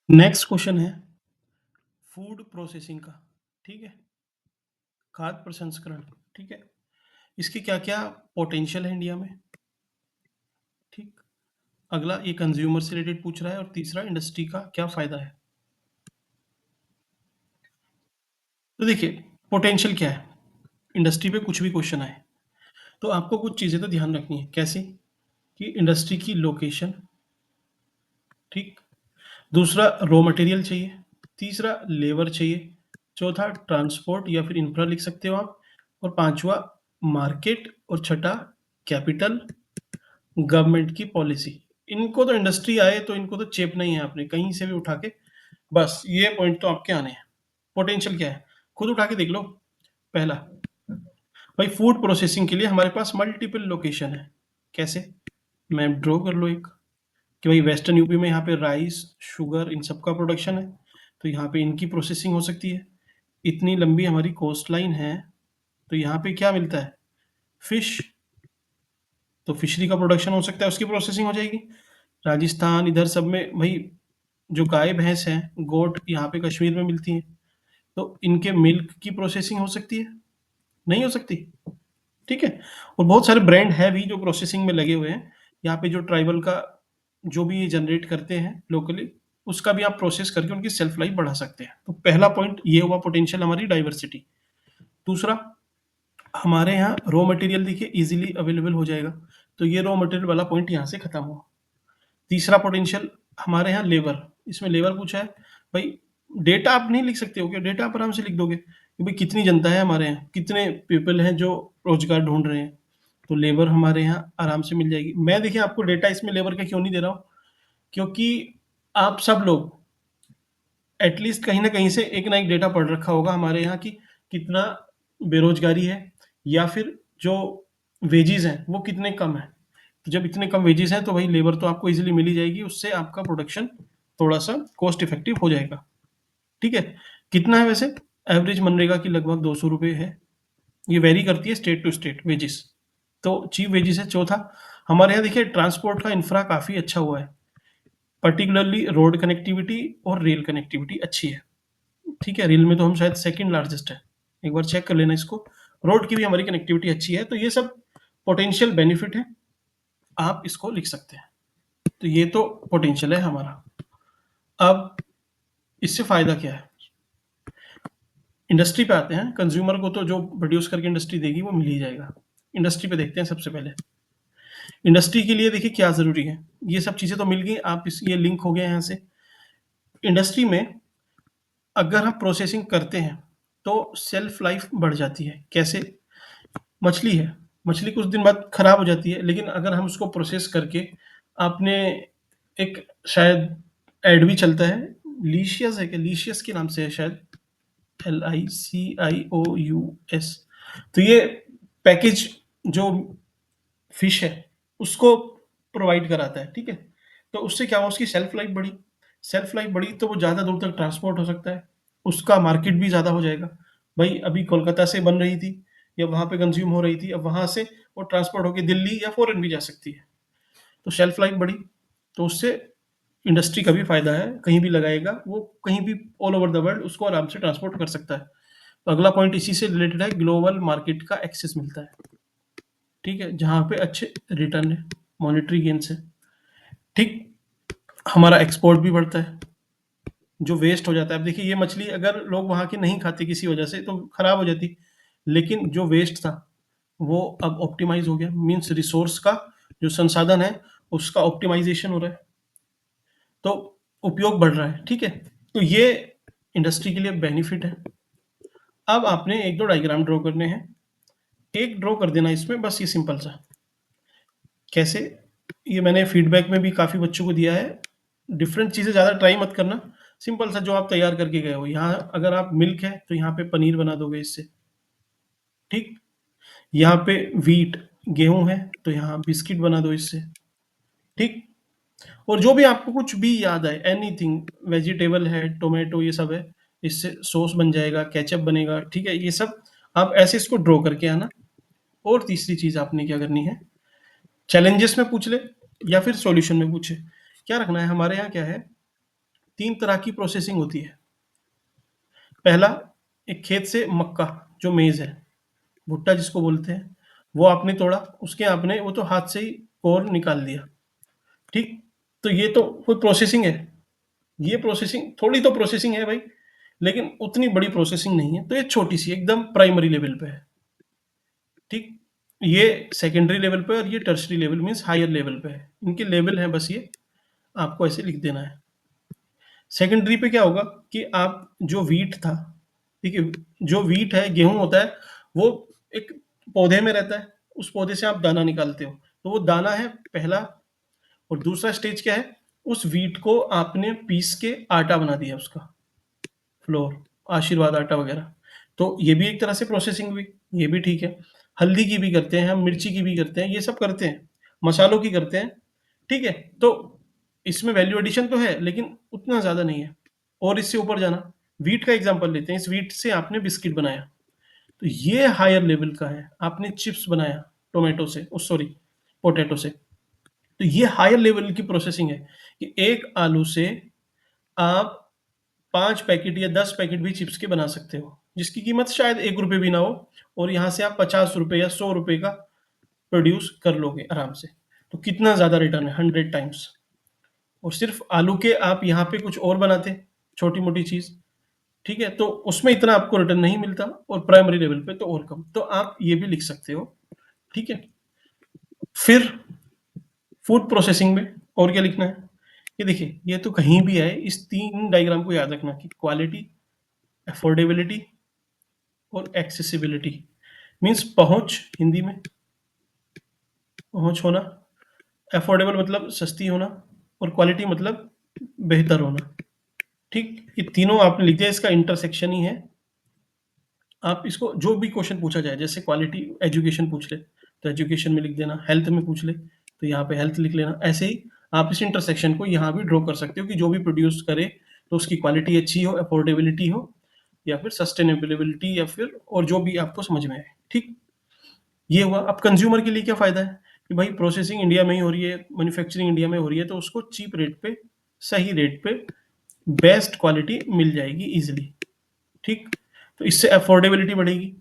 नेक्स्ट क्वेश्चन है फूड प्रोसेसिंग का, ठीक है? खाद्य प्रसंस्करण, ठीक है? इसके क्या क्या पोटेंशियल है इंडिया में, ठीक? अगला ये कंज्यूमर से रिलेटेड पूछ रहा है, और तीसरा इंडस्ट्री का क्या फायदा है। तो देखिए पोटेंशियल क्या है, इंडस्ट्री पे कुछ भी क्वेश्चन आए तो आपको कुछ चीज़ें तो ध्यान रखनी है। कैसे? कि इंडस्ट्री की लोकेशन, ठीक? दूसरा रॉ मटेरियल चाहिए, तीसरा लेबर चाहिए, चौथा ट्रांसपोर्ट या फिर इंफ्रा लिख सकते हो आप, और पांचवा मार्केट, और छठा कैपिटल, गवर्नमेंट की पॉलिसी। इनको तो इंडस्ट्री आए तो इनको तो चेपना ही है आपने कहीं से भी उठा के, बस ये पॉइंट तो आपके आने हैं। पोटेंशियल क्या है खुद उठा के देख लो। पहला, भाई फूड प्रोसेसिंग के लिए हमारे पास मल्टीपल लोकेशन है। कैसे? मैप ड्रॉ कर लो एक, कि भाई वेस्टर्न यूपी में यहाँ पे राइस, शुगर, इन सब का प्रोडक्शन है, तो यहाँ पे इनकी प्रोसेसिंग हो सकती है। इतनी लंबी हमारी कोस्ट लाइन है, तो यहाँ पे क्या मिलता है? फिश, तो फिशरी का प्रोडक्शन हो सकता है, उसकी प्रोसेसिंग हो जाएगी। राजस्थान इधर सब में भाई जो गाय भैंस हैं, गोट यहाँ पे कश्मीर में मिलती हैं, तो इनके मिल्क की प्रोसेसिंग हो सकती है, नहीं हो सकती? ठीक है? और बहुत सारे ब्रांड है भी जो प्रोसेसिंग में लगे हुए हैं। यहाँ पे जो ट्राइबल का जो भी ये जनरेट करते हैं लोकली, उसका भी आप प्रोसेस करके उनकी सेल्फ लाइफ बढ़ा सकते हैं। तो पहला पॉइंट ये हुआ पोटेंशियल हमारी डाइवर्सिटी। दूसरा, हमारे यहाँ रॉ मटेरियल देखिए इजीली अवेलेबल हो जाएगा, तो ये रॉ मटेरियल वाला पॉइंट यहाँ से खत्म हुआ। तीसरा पोटेंशियल हमारे यहाँ लेबर, इसमें लेबर पूछा है, भाई डेटा आप नहीं लिख सकते हो क्या? डेटा आप आराम से लिख दोगे कि भाई कितनी जनता है हमारे यहाँ, कितने पीपल हैं जो रोजगार ढूंढ रहे हैं, तो लेबर हमारे यहाँ आराम से मिल जाएगी। मैं देखिए आपको डेटा इसमें लेबर का क्यों नहीं दे रहा हूँ, क्योंकि आप सब लोग एटलीस्ट कहीं ना कहीं से एक ना एक डेटा पढ़ रखा होगा हमारे यहाँ की, कितना बेरोजगारी है, या फिर जो वेजेस हैं वो कितने कम है। तो जब इतने कम वेजेस हैं तो भाई लेबर तो आपको इजीली मिल ही जाएगी, उससे आपका प्रोडक्शन थोड़ा सा कॉस्ट इफेक्टिव हो जाएगा। ठीक है? कितना है वैसे? एवरेज मनरेगा की लगभग 200 रुपये है, ये वेरी करती है स्टेट टू स्टेट वेजेस, तो चीफ वेजेस है। चौथा, हमारे यहाँ देखिए ट्रांसपोर्ट का इंफ्रा काफ़ी अच्छा हुआ है, पर्टिकुलरली रोड कनेक्टिविटी और रेल कनेक्टिविटी अच्छी है। ठीक है? रेल में तो हम शायद सेकंड लार्जेस्ट है, एक बार चेक कर लेना इसको। रोड की भी हमारी कनेक्टिविटी अच्छी है, तो ये सब पोटेंशियल बेनिफिट है, आप इसको लिख सकते हैं। तो ये तो पोटेंशियल है हमारा। अब इससे फ़ायदा क्या है? इंडस्ट्री पे आते हैं। कंज्यूमर को तो जो प्रोड्यूस करके इंडस्ट्री देगी वो मिल ही जाएगा। इंडस्ट्री पे देखते हैं सबसे पहले। इंडस्ट्री के लिए देखिए क्या ज़रूरी है, ये सब चीज़ें तो मिल गई, आप इस ये लिंक हो गया यहाँ से। इंडस्ट्री में अगर हम प्रोसेसिंग करते हैं तो सेल्फ लाइफ बढ़ जाती है। कैसे? मछली है, मछली कुछ दिन बाद खराब हो जाती है, लेकिन अगर हम उसको प्रोसेस करके आपने एक शायद ऐड भी चलता है, लीशियस है, कि लीशियस के नाम से है शायद, LICIOUS। तो ये पैकेज जो फिश है उसको प्रोवाइड कराता है, ठीक है। तो उससे क्या हुआ, उसकी सेल्फ लाइफ बढ़ी। सेल्फ लाइफ बढ़ी तो वो ज़्यादा दूर तक ट्रांसपोर्ट हो सकता है, उसका मार्केट भी ज़्यादा हो जाएगा। भाई अभी कोलकाता से बन रही थी या वहाँ पे कंज्यूम हो रही थी, अब वहाँ से वो ट्रांसपोर्ट होकर दिल्ली या फॉरेन भी जा सकती है। तो शेल्फ लाइफ बढ़ी, तो उससे इंडस्ट्री का भी फायदा है, कहीं भी लगाएगा वो, कहीं भी ऑल ओवर द वर्ल्ड उसको आराम से ट्रांसपोर्ट कर सकता है। तो अगला पॉइंट इसी से रिलेटेड है, ग्लोबल मार्केट का एक्सेस मिलता है, ठीक है, जहाँ पे अच्छे रिटर्न है, मॉनेटरी गेन से, ठीक। हमारा एक्सपोर्ट भी बढ़ता है, जो वेस्ट हो जाता है, अब देखिए ये मछली अगर लोग वहाँ की नहीं खाते किसी वजह से तो खराब हो जाती, लेकिन जो वेस्ट था वो अब ऑप्टिमाइज हो गया, मीन्स रिसोर्स का जो संसाधन है उसका ऑप्टिमाइजेशन हो रहा है, तो उपयोग बढ़ रहा है, ठीक है। तो ये इंडस्ट्री के लिए बेनिफिट है। अब आपने एक दो डायग्राम ड्रॉ करने हैं, एक ड्रॉ कर देना इसमें बस, ये सिंपल सा। कैसे, ये मैंने फीडबैक में भी काफ़ी बच्चों को दिया है, डिफरेंट चीज़ें ज़्यादा ट्राई मत करना, सिंपल सा जो आप तैयार करके गए हो। यहाँ अगर आप मिल्क है तो यहाँ पे पनीर बना दोगे इससे, ठीक। यहाँ पे व्हीट गेहूं है तो यहाँ बिस्किट बना दो इससे, ठीक। और जो भी आपको कुछ भी याद आए, एनीथिंग, वेजिटेबल है, टोमेटो, ये सब है, इससे सॉस बन जाएगा, केचप बनेगा, ठीक है, ये सब आप ऐसे इसको ड्रॉ करके आना। और तीसरी चीज़ आपने क्या करनी है, चैलेंजेस में पूछ ले या फिर सॉल्यूशन में पूछे, क्या रखना है। हमारे यहाँ क्या है, तीन तरह की प्रोसेसिंग होती है। पहला, एक खेत से मक्का, जो मेज है, भुट्टा जिसको बोलते हैं, वो आपने तोड़ा, उसके आपने वो तो हाथ से ही कोर निकाल दिया, ठीक। तो ये तो कोई प्रोसेसिंग है, ये प्रोसेसिंग, थोड़ी तो प्रोसेसिंग है भाई, लेकिन उतनी बड़ी प्रोसेसिंग नहीं है, तो ये छोटी सी एकदम प्राइमरी लेवल पे है, ठीक। ये सेकेंडरी लेवल पे और ये tertiary level means higher level पे है, इनके लेवल है बस, ये आपको ऐसे लिख देना है। सेकेंडरी पे क्या होगा कि आप जो वीट था, ठीक है, जो वीट है, गेहूं होता है, वो एक पौधे में रहता है, उस पौधे से आप दाना निकालते हो, तो वो दाना है पहला। और दूसरा स्टेज क्या है, उस वीट को आपने पीस के आटा बना दिया, उसका फ्लोर, आशीर्वाद आटा वगैरह, तो ये भी एक तरह से प्रोसेसिंग हुई, ये भी ठीक है। हल्दी की भी करते हैं हम, मिर्ची की भी करते हैं, ये सब करते हैं, मसालों की करते हैं, ठीक है। तो इसमें वैल्यू एडिशन तो है लेकिन उतना ज़्यादा नहीं है। और इससे ऊपर जाना, वीट का एग्जांपल लेते हैं, इस वीट से आपने बिस्किट बनाया, तो ये हायर लेवल का है। आपने चिप्स बनाया टोमेटो से, सॉरी, पोटैटो से, तो ये हायर लेवल की प्रोसेसिंग है कि एक आलू से आप 5 पैकेट या 10 पैकेट भी चिप्स के बना सकते हो, जिसकी कीमत शायद 1 रुपए भी ना हो, और यहाँ से आप 50 रुपए या 100 रुपए का प्रोड्यूस कर लोगे आराम से। तो कितना ज़्यादा रिटर्न है, 100 टाइम्स। और सिर्फ आलू के आप यहाँ पे कुछ और बनाते, छोटी मोटी चीज़, ठीक है, तो उसमें इतना आपको रिटर्न नहीं मिलता, और प्राइमरी लेवल पे तो और कम। तो आप ये भी लिख सकते हो, ठीक है। फिर फूड प्रोसेसिंग में और क्या लिखना है, ये देखिए, ये तो कहीं भी है, इस 3 डायग्राम को याद रखना कि क्वालिटी, अफोर्डेबिलिटी और एक्सेसिबिलिटी, मीन्स पहुंच, हिंदी में पहुंच होना, अफोर्डेबल मतलब सस्ती होना, और क्वालिटी मतलब बेहतर होना, ठीक। ये तीनों आपने लिख दिया, इसका इंटरसेक्शन ही है। आप इसको जो भी क्वेश्चन पूछा जाए, जैसे क्वालिटी एजुकेशन पूछ ले तो एजुकेशन में लिख देना, हेल्थ में पूछ ले तो यहाँ पे हेल्थ लिख लेना, ऐसे ही आप इस इंटरसेक्शन को यहाँ भी ड्रॉ कर सकते हो कि जो भी प्रोड्यूस करे तो उसकी क्वालिटी अच्छी हो, अफोर्डेबिलिटी हो, या फिर सस्टेनेबिलिटी, या फिर और जो भी आपको समझ में आए, ठीक। ये हुआ। अब कंज्यूमर के लिए क्या फ़ायदा है कि भाई प्रोसेसिंग इंडिया में ही हो रही है, मैन्युफैक्चरिंग इंडिया में हो रही है, तो उसको चीप रेट पे, सही रेट पे बेस्ट क्वालिटी मिल जाएगी ईजिली, ठीक। तो इससे अफोर्डेबिलिटी बढ़ेगी,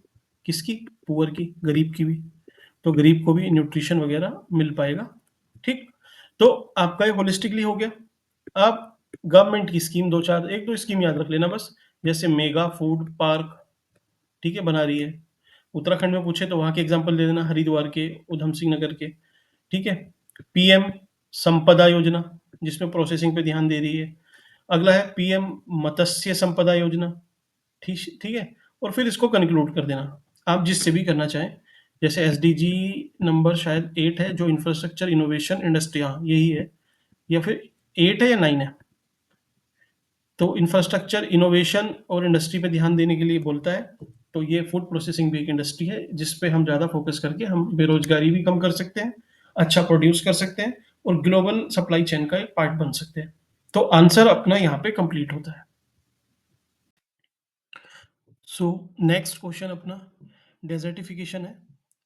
किसकी, पुअर की, गरीब की भी, तो गरीब को भी न्यूट्रिशन वगैरह मिल पाएगा, ठीक। तो आपका ये होलिस्टिकली हो गया। अब गवर्नमेंट की स्कीम दो चार, एक दो स्कीम याद रख लेना बस, जैसे मेगा फूड पार्क, ठीक है, बना रही है। उत्तराखंड में पूछे तो वहाँ के एग्जाम्पल दे देना, हरिद्वार के, उधम सिंह नगर के, ठीक है। पीएम संपदा योजना, जिसमें प्रोसेसिंग पे ध्यान दे रही है। अगला है पीएम मत्स्य संपदा योजना, ठीक ठीक है। और फिर इसको कंक्लूड कर देना, आप जिससे भी करना चाहें, जैसे एसडीजी नंबर शायद 8 है, जो इंफ्रास्ट्रक्चर इनोवेशन इंडस्ट्री, हाँ यही है, या फिर 8 है या 9 है, तो इंफ्रास्ट्रक्चर, इनोवेशन और इंडस्ट्री पे ध्यान देने के लिए बोलता है। तो ये फूड प्रोसेसिंग भी एक इंडस्ट्री है, जिस पे हम ज़्यादा फोकस करके हम बेरोज़गारी भी कम कर सकते हैं, अच्छा प्रोड्यूस कर सकते हैं और ग्लोबल सप्लाई चेन का एक पार्ट बन सकते हैं। तो आंसर अपना यहाँ पे कंप्लीट होता है। सो नेक्स्ट क्वेश्चन अपना डेजर्टिफिकेशन है,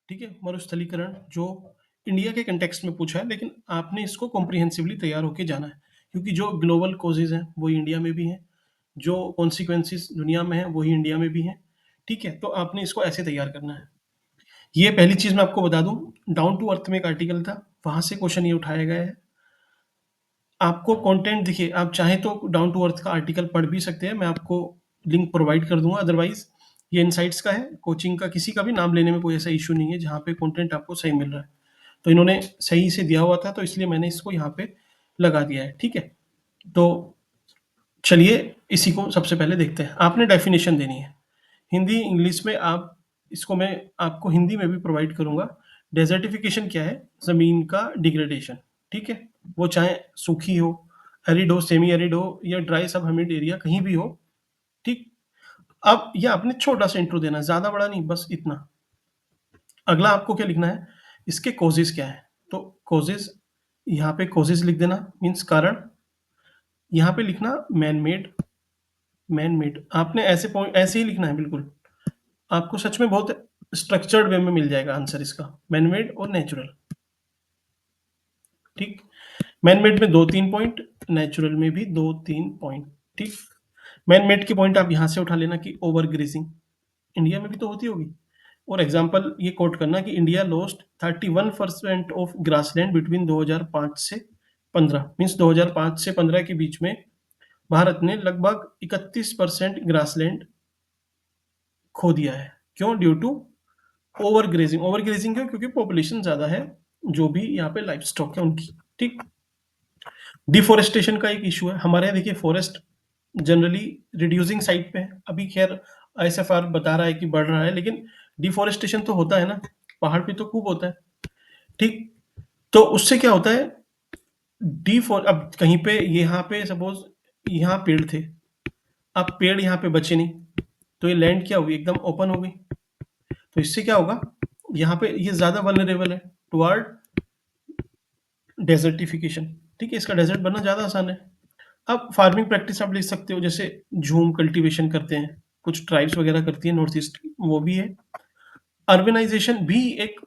ठीक है? मरुस्थलीकरण, जो इंडिया के कंटेक्स्ट में पूछा है, लेकिन आपने इसको कॉम्प्रिहेंसिवली तैयार होके जाना है, क्योंकि जो ग्लोबल कॉजेज़ हैं, वो इंडिया में भी हैं, जो कॉन्सिक्वेंसेस दुनिया में हैं, वही इंडिया में भी हैं, ठीक है? तो आपने इसको ऐसे तैयार करना है। ये पहली चीज़ मैं आपको बता दूँ, डाउन टू अर्थ में एक आर्टिकल था, वहाँ से क्वेश्चन ये उठाया गया है। आपको कंटेंट देखिए, आप चाहें तो डाउन टू अर्थ का आर्टिकल पढ़ भी सकते हैं, मैं आपको लिंक प्रोवाइड कर दूँगा, अदरवाइज़ ये इनसाइट्स का है, कोचिंग का, किसी का भी नाम लेने में कोई ऐसा इश्यू नहीं है, जहाँ पे कंटेंट आपको सही मिल रहा है। तो इन्होंने सही से दिया हुआ था, तो इसलिए मैंने इसको यहाँ पे लगा दिया है, ठीक है? तो चलिए इसी को सबसे पहले देखते हैं। आपने डेफिनेशन देनी है। हिंदी, इंग्लिश में आप इसको मैं आपको हिंदी में भी प्रोवाइड करूँगा। डेज़र्टिफ़िकेशन क्या है? ज़मीन का डिग्रेडेशन, ठीक है? वो चाहे सूखी हो, एरिड हो, सेमी एरिड हो या ड्राई सब हमिड एरिया कहीं भी हो, ठीक? अब ये आपने छोटा-सा इंट्रो देना है, ज़्यादा बड़ा नहीं, बस इतना। अगला आपको क्या लिखना है? इसके कॉजेज़ क्या हैं? तो कॉजेज़, यहाँ पे कॉजेज़ लिख देना, मीन्स कारण। यहाँ पे लिखना मैन मेड, मैन मेड। आपने ऐसे ही लिखना है बिल्कुल। आपको सच में बहुत स्ट्रक्चर्ड वे में मिल जाएगा आंसर इसका, मैनमेड और नेचुरल, ठीक? मैनमेड में 2-3 पॉइंट, नेचुरल में भी 2-3 पॉइंट, ठीक? मैनमेड के पॉइंट आप यहाँ से उठा लेना कि ओवर ग्रेजिंग, इंडिया में भी तो होती होगी। और एग्जाम्पल ये कोट करना कि India lost 31% of grassland between 2005 से 15, मीन्स 2005 से 15 के बीच में भारत ने लगभग 31% ग्रासलैंड खो दिया है। क्यों? Due to over grazing. Over grazing क्यों? क्योंकि पॉपुलेशन ज़्यादा है, जो भी यहाँ पे लाइफ स्टॉक है उनकी, ठीक? डिफोरेस्टेशन का एक इशू है हमारे यहाँ। देखिए, फॉरेस्ट जनरली रिड्यूसिंग साइड पे है, अभी खैर आईएसएफआर बता रहा है कि बढ़ रहा है, लेकिन डिफोरेस्टेशन तो होता है ना, पहाड़ पे तो खूब होता है, ठीक? तो उससे क्या होता है, डिफॉर अब कहीं पे यहाँ पे सपोज यहाँ पेड़ थे, अब पेड़ यहाँ पे बचे नहीं, तो ये लैंड क्या होगी, एकदम ओपन हो गई। तो इससे क्या होगा, यहाँ पे ये ज्यादा वल्नरेबल है टुवर्ड डेजर्टिफिकेशन, ठीक है? इसका डेजर्ट बनना ज्यादा आसान है। अब फार्मिंग प्रैक्टिस आप ले सकते हो, जैसे झूम कल्टीवेशन करते हैं, कुछ ट्राइब्स वगैरह करती है नॉर्थ ईस्ट की, वो भी है। अर्बनाइजेशन भी एक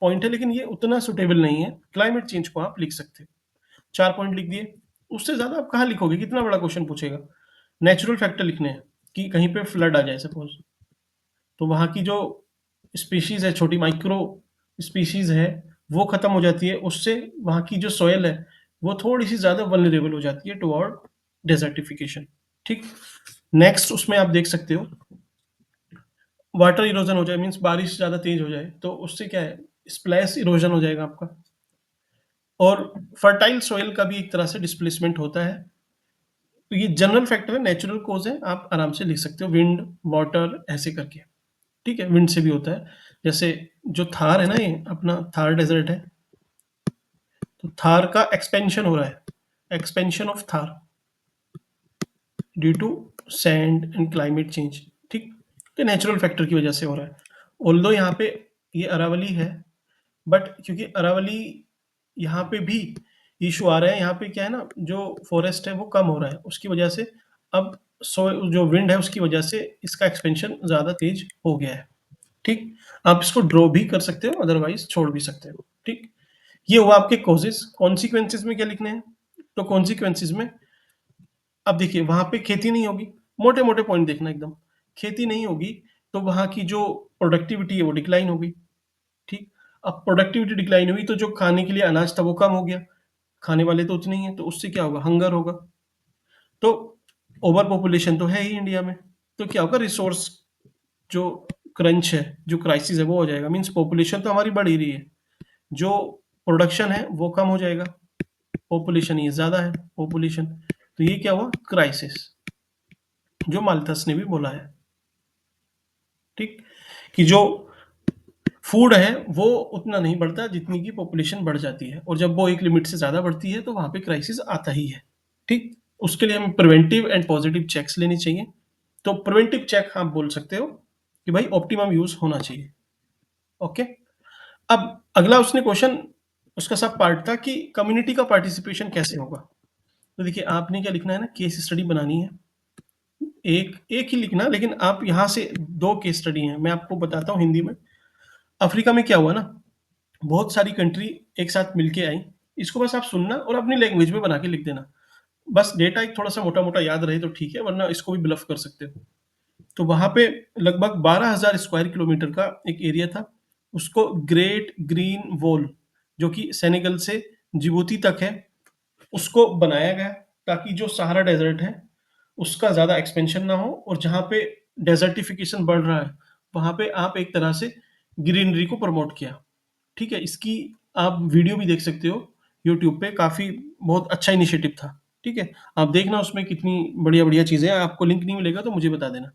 पॉइंट है, लेकिन ये उतना सुटेबल नहीं है। क्लाइमेट चेंज को आप लिख सकते हो, 4 पॉइंट लिख दिए, उससे ज्यादा आप कहाँ लिखोगे, कितना बड़ा क्वेश्चन पूछेगा। नेचुरल फैक्टर लिखने हैं कि कहीं पे फ्लड आ जाए सपोज, तो वहाँ की जो स्पीशीज है, छोटी माइक्रो स्पीशीज है, वो खत्म हो जाती है, उससे वहाँ की जो सॉयल है वो थोड़ी सी ज्यादा वल्नरेबल हो जाती है टुवर्ड डेजर्टिफिकेशन, ठीक? नेक्स्ट उसमें आप देख सकते हो, वाटर इरोजन हो जाए, मीन्स बारिश ज्यादा तेज हो जाए, तो उससे क्या है, स्प्लैश इरोजन हो जाएगा आपका। और फर्टाइल सॉइल का भी एक तरह से डिस्प्लेसमेंट होता है। तो ये जनरल फैक्टर है, नेचुरल कोज है, आप आराम से लिख सकते हो, विंड, वाटर, ऐसे करके, ठीक है? विंड से भी होता है, जैसे जो थार है ना, ये अपना थार डेजर्ट है, तो थार का एक्सपेंशन हो रहा है, expansion of Thar due to sand and climate change, ठीक? तो नेचुरल फैक्टर की वजह से हो रहा है। ऑल्दो यहाँ पे ये अरावली है, बट क्योंकि अरावली यहाँ पे भी इशू आ रहा है, यहाँ पे क्या है ना, जो फॉरेस्ट है वो कम हो रहा है, उसकी वजह से अब जो विंड है उसकी वजह से इसका एक्सपेंशन ज़्यादा तेज हो गया है, ठीक? आप इसको ड्रॉ भी कर सकते हो, अदरवाइज छोड़ भी सकते हो, ठीक? ये हुआ आपके कॉजेज। कॉन्सिक्वेंसेज में क्या लिखने हैं? तो कॉन्सिक्वेंसेज में अब देखिए, वहां पे खेती नहीं होगी, मोटे मोटे पॉइंट देखना एकदम। खेती नहीं होगी तो वहां की जो प्रोडक्टिविटी है वो डिक्लाइन होगी, ठीक? अब प्रोडक्टिविटी डिक्लाइन हुई तो जो खाने के लिए अनाज था वो कम हो गया, खाने वाले तो उतने ही है, तो उससे क्या होगा, हंगर होगा। तो ओवर पॉपुलेशन तो है ही इंडिया में, तो क्या होगा, रिसोर्स जो क्रंच है, जो क्राइसिस है वो हो जाएगा। मीन्स पॉपुलेशन तो हमारी बढ़ ही रही है, जो प्रोडक्शन है वो कम हो जाएगा, पॉपुलेशन ये ज्यादा है, पॉपुलेशन, तो ये क्या हुआ, क्राइसिस, जो माल्थस ने भी बोला है, ठीक? कि जो फूड है वो उतना नहीं बढ़ता जितनी की पॉपुलेशन बढ़ जाती है, और जब वो एक लिमिट से ज्यादा बढ़ती है तो वहां पे क्राइसिस आता ही है, ठीक? उसके लिए हमें प्रिवेंटिव एंड पॉजिटिव चेक्स लेने चाहिए। तो प्रिवेंटिव चेक आप बोल सकते हो कि भाई ऑप्टिमम यूज़ होना चाहिए। ओके? अब अगला उसने क्वेश्चन, उसका सब पार्ट था कि कम्युनिटी का पार्टिसिपेशन कैसे होगा? तो देखिए आपने क्या लिखना है ना, केस स्टडी बनानी है। एक एक ही लिखना, लेकिन आप यहाँ से 2 केस स्टडी हैं, मैं आपको बताता हूँ हिंदी में। अफ्रीका में क्या हुआ ना, बहुत सारी कंट्री एक साथ मिलके आई। इसको बस आप सुनना और अपनी लैंग्वेज में बना के लिख देना। बस डेटा एक थोड़ा-सा मोटा-मोटा याद रहे तो ठीक है, वरना इसको भी ब्लफ कर सकते हो। तो वहाँ पे लगभग 12,000 स्क्वायर किलोमीटर का एक एरिया था। उसको ग्रेट ग्रीन वॉल, जो कि सेनेगल से जिबूती तक है, उसको बनाया गया ताकि जो सहारा डेज़र्ट है, उसका ज़्यादा एक्सपेंशन ना हो, और जहाँ पे डेज़र्टिफ़िकेशन बढ़ रहा है, वहाँ पे आप एक तरह से ग्रीनरी को प्रमोट किया। ठीक है? इसकी आप वीडियो भी देख सकते हो यूट्यूब पे, काफ़ी बहुत अच्छा इनिशिएटिव था। ठीक है? आप देखना उसमें कितनी बढ़िया-बढ़िया चीज़ें हैं, आपको लिंक नहीं मिलेगा तो मुझे बता देना।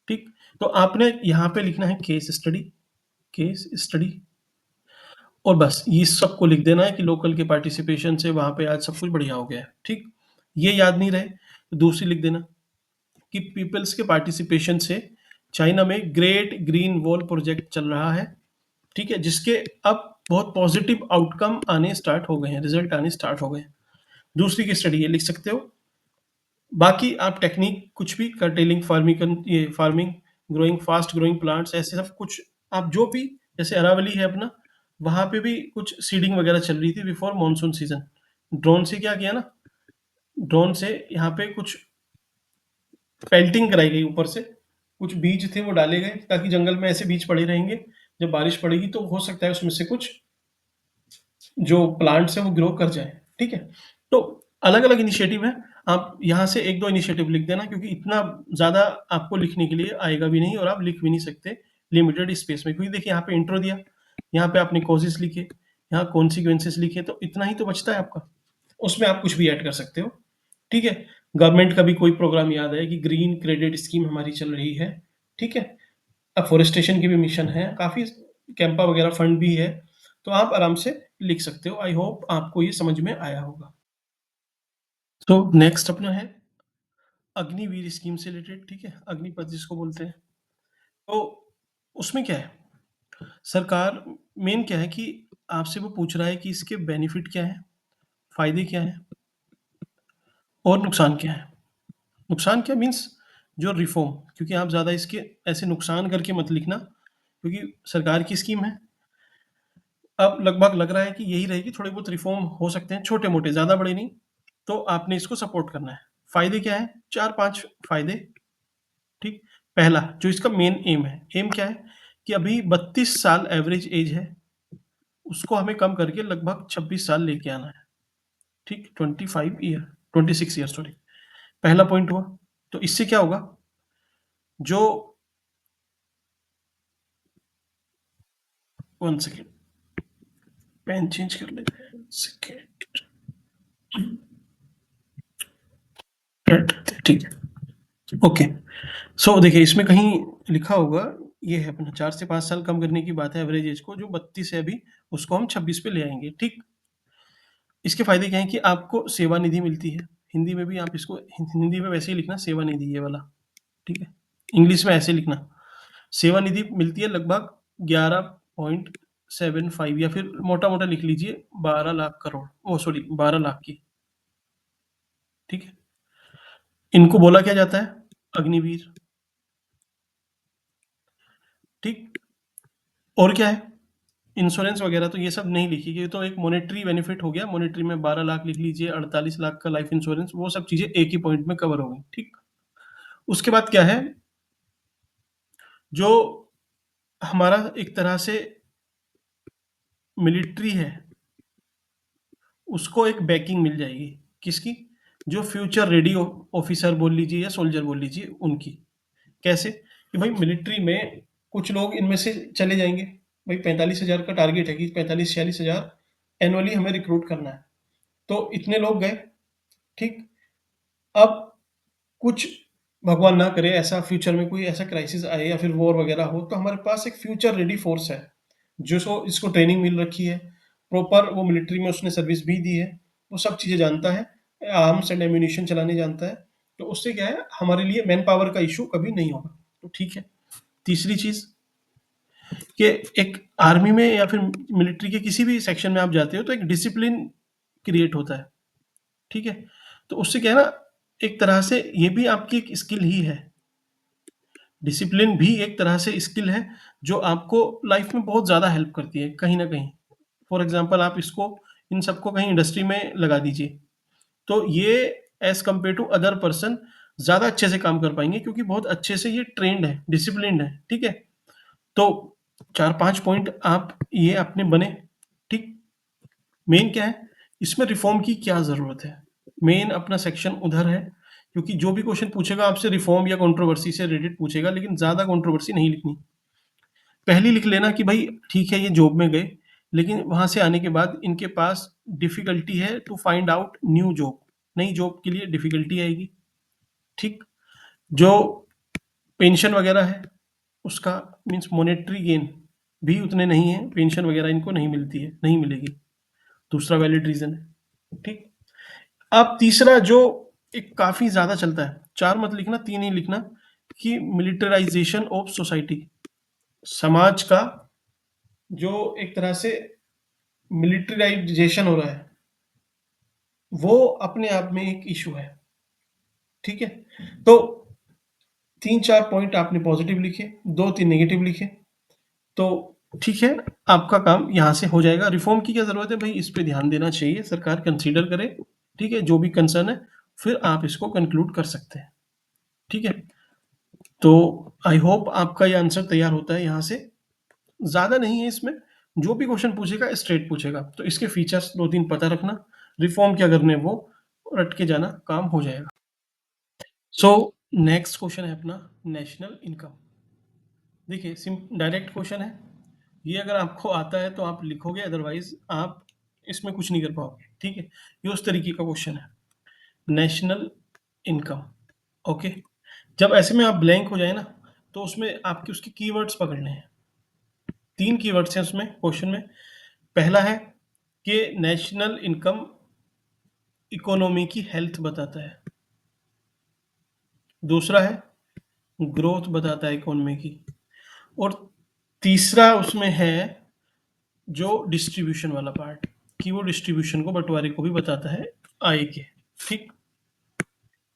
ठीक? तो आपने यहाँ पे लिखना है केस स्टडी, और बस ये सबको लिख देना है कि लोकल के पार्टिसिपेशन से वहाँ पे आज सब कुछ बढ़िया हो गया है। ठीक? ये याद नहीं रहे तो दूसरी लिख देना कि पीपल्स के पार्टिसिपेशन से चाइना में ग्रेट ग्रीन वॉल प्रोजेक्ट चल रहा है। ठीक है? जिसके अब बहुत पॉजिटिव आउटकम आने स्टार्ट हो गए हैं, रिजल्ट आने स्टार्ट हो गए हैं। दूसरी की स्टडी ये लिख सकते हो। बाकी आप टेक्निक कुछ भी, कर्टेलिंग फार्मिंग, ये farming, growing fast growing plants, ऐसे सब कुछ आप जो भी, जैसे अरावली है अपना, वहाँ पे भी कुछ सीडिंग वगैरह चल रही थी बिफोर मॉनसून सीजन। ड्रोन से क्या किया ना, ड्रोन से यहाँ पे कुछ पेल्टिंग कराई गई ऊपर से, कुछ बीज थे वो डाले गए ताकि जंगल में ऐसे बीज पड़े रहेंगे, जब बारिश पड़ेगी तो हो सकता है उसमें से कुछ जो प्लांट्स हैं वो ग्रो कर जाए। ठीक है? तो अलग-अलग इनिशिएटिव हैं। आप यहाँ से 1-2 इनिशिएटिव लिख देना, क्योंकि इतना ज़्यादा आपको लिखने के लिए आएगा भी नहीं और आप लिख भी नहीं सकते लिमिटेड स्पेस में। क्योंकि देखिए यहाँ पे इंट्रो दिया, यहाँ पे आपने कॉजेज़ लिखे, यहाँ कॉन्सिक्वेंसेस लिखे, तो इतना ही तो बचता है आपका। उसमें आप कुछ भी ऐड कर सकते हो। ठीक है? गवर्नमेंट का भी कोई प्रोग्राम याद है कि ग्रीन क्रेडिट स्कीम हमारी चल रही है। ठीक है? अफॉरेस्टेशन की भी मिशन है, काफ़ी कैंपा वगैरह फंड भी है, तो आप आराम से लिख सकते हो। आई होप आपको ये समझ में आया होगा। तो नेक्स्ट अपना है अग्निवीर स्कीम से रिलेटेड। ठीक है? अग्निपथ जिसको बोलते हैं। तो उसमें क्या है, सरकार मेन क्या है कि आपसे वो पूछ रहा है कि इसके बेनिफिट क्या है, फ़ायदे क्या हैं और नुकसान क्या है। नुकसान क्या मीन्स जो रिफ़ॉर्म, क्योंकि आप ज़्यादा इसके ऐसे नुकसान करके मत लिखना, क्योंकि सरकार की स्कीम है। अब लगभग लग रहा है कि यही रहेगी, थोड़े बहुत रिफ़ॉर्म हो सकते हैं, छोटे-मोटे, ज़्यादा बड़े नहीं। तो आपने इसको सपोर्ट करना है। फ़ायदे क्या हैं? 4-5 फ़ायदे। ठीक? पहला, जो इसका मेन एम है, एम क्या है कि अभी 32 साल एवरेज एज है, उसको हमें कम करके लगभग 26 साल लेके आना है। ठीक? 25 ईयर, 26 ईयर सॉरी। पहला पॉइंट हुआ। तो इससे क्या होगा, जो 1 सेकंड, पेन चेंज कर लेते हैं। सेकंड, ठीक है। ओके। सो देखिए इसमें कहीं लिखा होगा, ये है अपना 4 से 5 साल कम करने की बात है एवरेज एज को, जो 32 है अभी, उसको हम 26 पे ले आएँगे। ठीक? इसके फ़ायदे क्या हैं कि आपको सेवा निधि मिलती है। हिंदी में भी आप इसको हिंदी में वैसे ही लिखना सेवा निधि ये वाला। ठीक है? इंग्लिश में ऐसे लिखना। सेवा निधि मिलती है लगभग 11.75, या फिर मोटा-मोटा लिख लीजिए 12 लाख करोड़, ओह सॉरी 12 लाख की। ठीक है? इनको बोला क्या जाता है? अग्निवीर। ठीक? और क्या है? इंश्योरेंस वगैरह तो ये सब नहीं लिखी गई, तो एक मॉनेटरी बेनिफिट हो गया। मॉनेटरी में 12 लाख लिख लीजिए, 48 लाख का लाइफ इंश्योरेंस, वो सब चीज़ें एक ही पॉइंट में कवर हो गई। ठीक? उसके बाद क्या है, जो हमारा एक तरह से मिलिट्री है, उसको एक बैकिंग मिल जाएगी। किसकी? जो फ्यूचर रेडी ऑफिसर बोल लीजिए या सोल्जर बोल लीजिए उनकी। कैसे? कि भाई मिलिट्री में कुछ लोग इनमें से चले जाएँगे। भाई 45,000 का टारगेट है कि 45-46,000 एनुअली हमें रिक्रूट करना है। तो इतने लोग गए। ठीक? अब कुछ भगवान ना करे ऐसा फ्यूचर में कोई ऐसा क्राइसिस आए या फिर वॉर वगैरह हो, तो हमारे पास एक फ्यूचर रेडी फोर्स है, जो सो इसको ट्रेनिंग मिल रखी है, प्रॉपर वो मिलिट्री में उसने सर्विस भी दी है, वो सब चीज़ें जानता है, आर्म्स एंड एम्यूनिशन चलाने जानता है, तो उससे क्या है, हमारे लिए मैन पावर का इशू कभी नहीं होगा। तो ठीक है। तीसरी चीज कि एक आर्मी में या फिर मिलिट्री के किसी भी सेक्शन में आप जाते हो तो एक डिसिप्लिन क्रिएट होता है। ठीक है। तो उससे क्या है ना, एक तरह से ये भी आपकी एक स्किल ही है। डिसिप्लिन भी एक तरह से स्किल है जो आपको लाइफ में बहुत ज़्यादा हेल्प करती है कहीं ना कहीं। फॉर एग्जांपल आप इसको, इन सबको कहीं इंडस्ट्री में लगा दीजिए, तो ये as compare to other person ज़्यादा अच्छे से काम कर पाएंगे, क्योंकि बहुत अच्छे से ये ट्रेंड है, डिसिप्लिन्ड है। ठीक है। तो 4-5 पॉइंट आप ये अपने बने। ठीक। मेन क्या है, इसमें रिफॉर्म की क्या ज़रूरत है, मेन अपना सेक्शन उधर है, क्योंकि जो भी क्वेश्चन पूछेगा आपसे रिफॉर्म या कंट्रोवर्सी से रिलेटेड पूछेगा, लेकिन ज़्यादा कंट्रोवर्सी नहीं लिखनी। पहली लिख लेना कि भाई ठीक है, ये जॉब में गए, लेकिन वहाँ से आने के बाद इनके पास डिफ़िकल्टी है to find out new job, नई जॉब के लिए डिफ़िकल्टी आएगी। ठीक। जो पेंशन वगैरह है, उसका मीन्स मॉनेटरी गेन भी उतने नहीं है, पेंशन वगैरह इनको नहीं मिलती है, नहीं मिलेगी। दूसरा वैलिड रीज़न है। ठीक। अब तीसरा जो एक काफ़ी ज़्यादा चलता है, 4 मत लिखना, 3 ही लिखना, कि मिलिटराइज़ेशन ऑफ सोसाइटी, समाज का जो एक तरह से मिलिटराइजेशन हो रहा है, वो अपने आप में एक इशू है। ठीक है। तो 3-4 पॉइंट आपने पॉजिटिव लिखे, 2-3 नेगेटिव लिखे, तो ठीक है, आपका काम यहाँ से हो जाएगा। रिफॉर्म की क्या ज़रूरत है भाई, इस पे ध्यान देना चाहिए, सरकार कंसीडर करे। ठीक है, जो भी कंसर्न है, फिर आप इसको कंक्लूड कर सकते हैं। ठीक है। तो आई होप आपका ये आंसर तैयार होता है यहाँ से। ज़्यादा नहीं है इसमें, जो भी क्वेश्चन पूछेगा स्ट्रेट पूछेगा, तो इसके फीचर्स 2-3 पता रखना, रिफॉर्म क्या करने वो रट के जाना, काम हो जाएगा। सो नेक्स्ट क्वेश्चन है अपना नेशनल इनकम। देखिए सिम डायरेक्ट क्वेश्चन है, ये अगर आपको आता है तो आप लिखोगे, अदरवाइज आप इसमें कुछ नहीं कर पाओगे। ठीक है। ये उस तरीके का क्वेश्चन है, नेशनल इनकम। ओके। जब ऐसे में आप ब्लैंक हो जाए ना, तो उसमें आपके उसके कीवर्ड्स पकड़ने हैं। 3 कीवर्ड्स हैं उसमें क्वेश्चन में। पहला है कि नेशनल इनकम इकोनॉमी की हेल्थ बताता है। दूसरा है ग्रोथ बताता है इकोनॉमी की। और तीसरा उसमें है जो डिस्ट्रीब्यूशन वाला पार्ट, कि वो डिस्ट्रीब्यूशन को, बंटवारे को भी बताता है आय के। ठीक।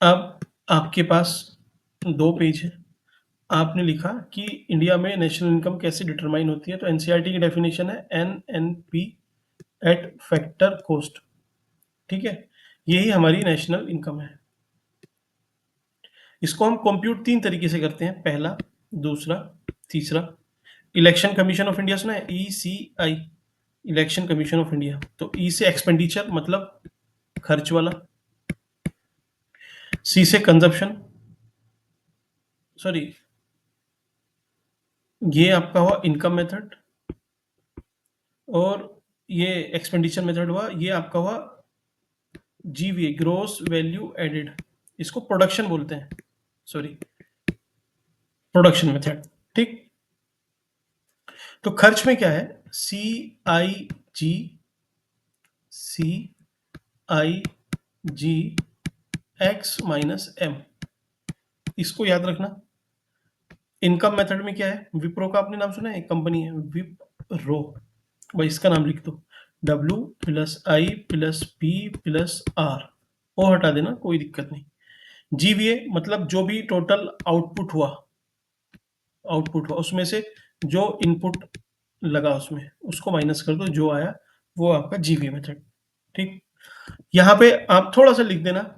अब आपके पास 2 पेज है। आपने लिखा कि इंडिया में नेशनल इनकम कैसे डिटरमाइन होती है, तो एनसीईआरटी की डेफिनेशन है एनएनपी एट फैक्टर कॉस्ट। ठीक है। यही हमारी नेशनल इनकम है। इसको हम कंप्यूट 3 तरीके से करते हैं, पहला, दूसरा, तीसरा। इलेक्शन कमीशन ऑफ इंडिया सुना है, ECI, election commission of India. तो ई से एक्सपेंडिचर मतलब खर्च वाला, सी से कंजप्शन, सॉरी, ये आपका हुआ इनकम मेथड, और ये एक्सपेंडिचर मेथड हुआ, ये आपका हुआ जीवीए, ग्रोस वैल्यू एडेड। इसको प्रोडक्शन बोलते हैं, सॉरी, प्रोडक्शन मेथड। ठीक। तो खर्च में क्या है, सी आई जी, सी आई जी एक्स माइनस एम, इसको याद रखना। इनकम मेथड में क्या है, विप्रो का आपने नाम सुना है, एक कंपनी है विप्रो, भाई इसका नाम लिख दो, W plus I plus P plus R, O हटा देना, कोई दिक्कत नहीं। जीवीए मतलब जो भी टोटल आउटपुट हुआ उसमें से जो इनपुट लगा उसमें, उसको माइनस कर दो, जो आया वो आपका जीवीए मेथड। ठीक। यहाँ पे आप थोड़ा सा लिख देना,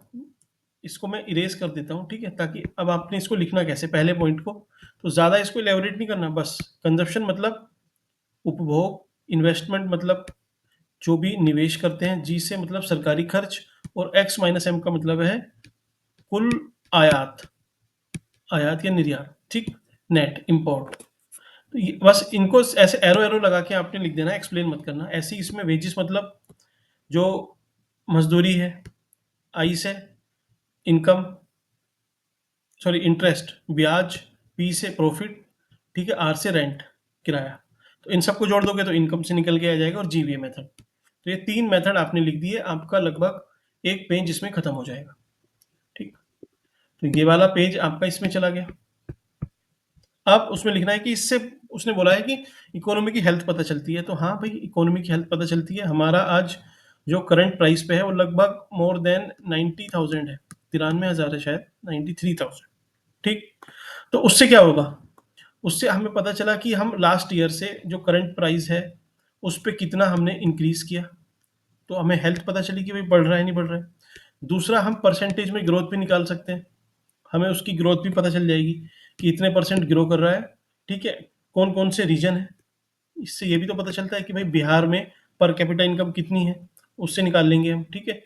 इसको मैं इरेज कर देता हूँ। ठीक है, ताकि अब आपने इसको लिखना कैसे, पहले पॉइंट को तो ज़्यादा इसको इलेबोरेट नहीं करना, बस कंजप्शन मतलब उपभोग, इन्वेस्टमेंट मतलब जो भी निवेश करते हैं, जी से मतलब सरकारी खर्च, और एक्स माइनस एम का मतलब है कुल आयात, आयात या निर्यात। ठीक। Net import. तो ये बस इनको ऐसे एरो एरो लगा के आपने लिख देना, एक्सप्लेन मत करना। ऐसे ही इसमें वेजिस मतलब जो मजदूरी है, आई से इनकम, सॉरी इंटरेस्ट ब्याज, पी से प्रॉफिट, ठीक है, आर से रेंट किराया। तो इन सबको जोड़ दोगे तो इनकम से निकल के आ जाएगा, और जीवीए मेथड। तो ये 3 मेथड आपने लिख दिए, आपका लगभग एक पेज इसमें खत्म हो जाएगा। ठीक, तो ये वाला पेज आपका इसमें चला गया। अब उसमें लिखना है कि इससे उसने बोला है कि इकोनॉमी की हेल्थ पता चलती है, तो हाँ भाई इकोनॉमी की हेल्थ पता चलती है। हमारा आज जो करंट प्राइस पे है वो लगभग मोर देन 90,000 है, 93,000 है शायद, 93,000। ठीक, तो उससे क्या होगा, उससे हमें पता चला कि हम लास्ट ईयर से जो करंट प्राइस है उस पे कितना हमने इंक्रीज किया। तो हमें हेल्थ पता चली कि भाई बढ़ रहा है नहीं बढ़ रहा है। दूसरा, हम परसेंटेज में ग्रोथ भी निकाल सकते हैं, हमें उसकी ग्रोथ भी पता चल जाएगी कि इतने परसेंट ग्रो कर रहा है। ठीक है, कौन कौन से रीजन है, इससे ये भी तो पता चलता है कि भाई बिहार में पर कैपिटा इनकम कितनी है, उससे निकाल लेंगे हम। ठीक है,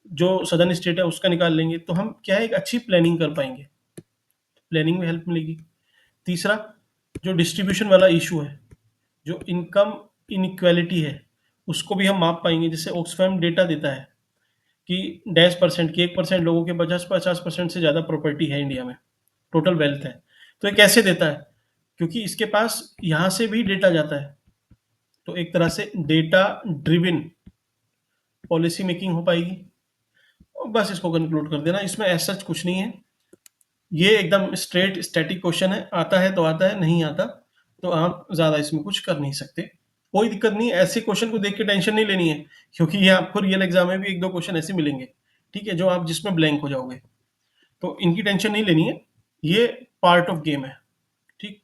जो सदर्न स्टेट है उसका निकाल लेंगे, तो हम क्या है एक अच्छी प्लानिंग कर पाएंगे, प्लानिंग में हेल्प मिलेगी। तीसरा, जो डिस्ट्रीब्यूशन वाला इशू है, जो इनकम इनइक्वालिटी है, उसको भी हम माप पाएंगे। जैसे ऑक्सफैम डेटा देता है कि डैश परसेंट की 1% लोगों के 50-50% से ज़्यादा प्रॉपर्टी है इंडिया में, टोटल वेल्थ है। तो ये कैसे देता है, क्योंकि इसके पास यहाँ से भी डेटा जाता है। तो एक तरह से डेटा ड्रिवन पॉलिसी मेकिंग हो पाएगी। और बस इसको कंक्लूड कर देना, इसमें ऐसा कुछ नहीं है। ये एकदम स्ट्रेट स्टैटिक क्वेश्चन है, आता है तो आता है, नहीं आता तो आप ज़्यादा इसमें कुछ कर नहीं सकते। कोई दिक्कत नहीं है, ऐसे क्वेश्चन को देख के टेंशन नहीं लेनी है, क्योंकि ये आपको रियल एग्जाम में भी एक दो क्वेश्चन ऐसे मिलेंगे, ठीक है, जो आप जिसमें ब्लैंक हो जाओगे। तो इनकी टेंशन नहीं लेनी है, ये पार्ट ऑफ गेम है। ठीक,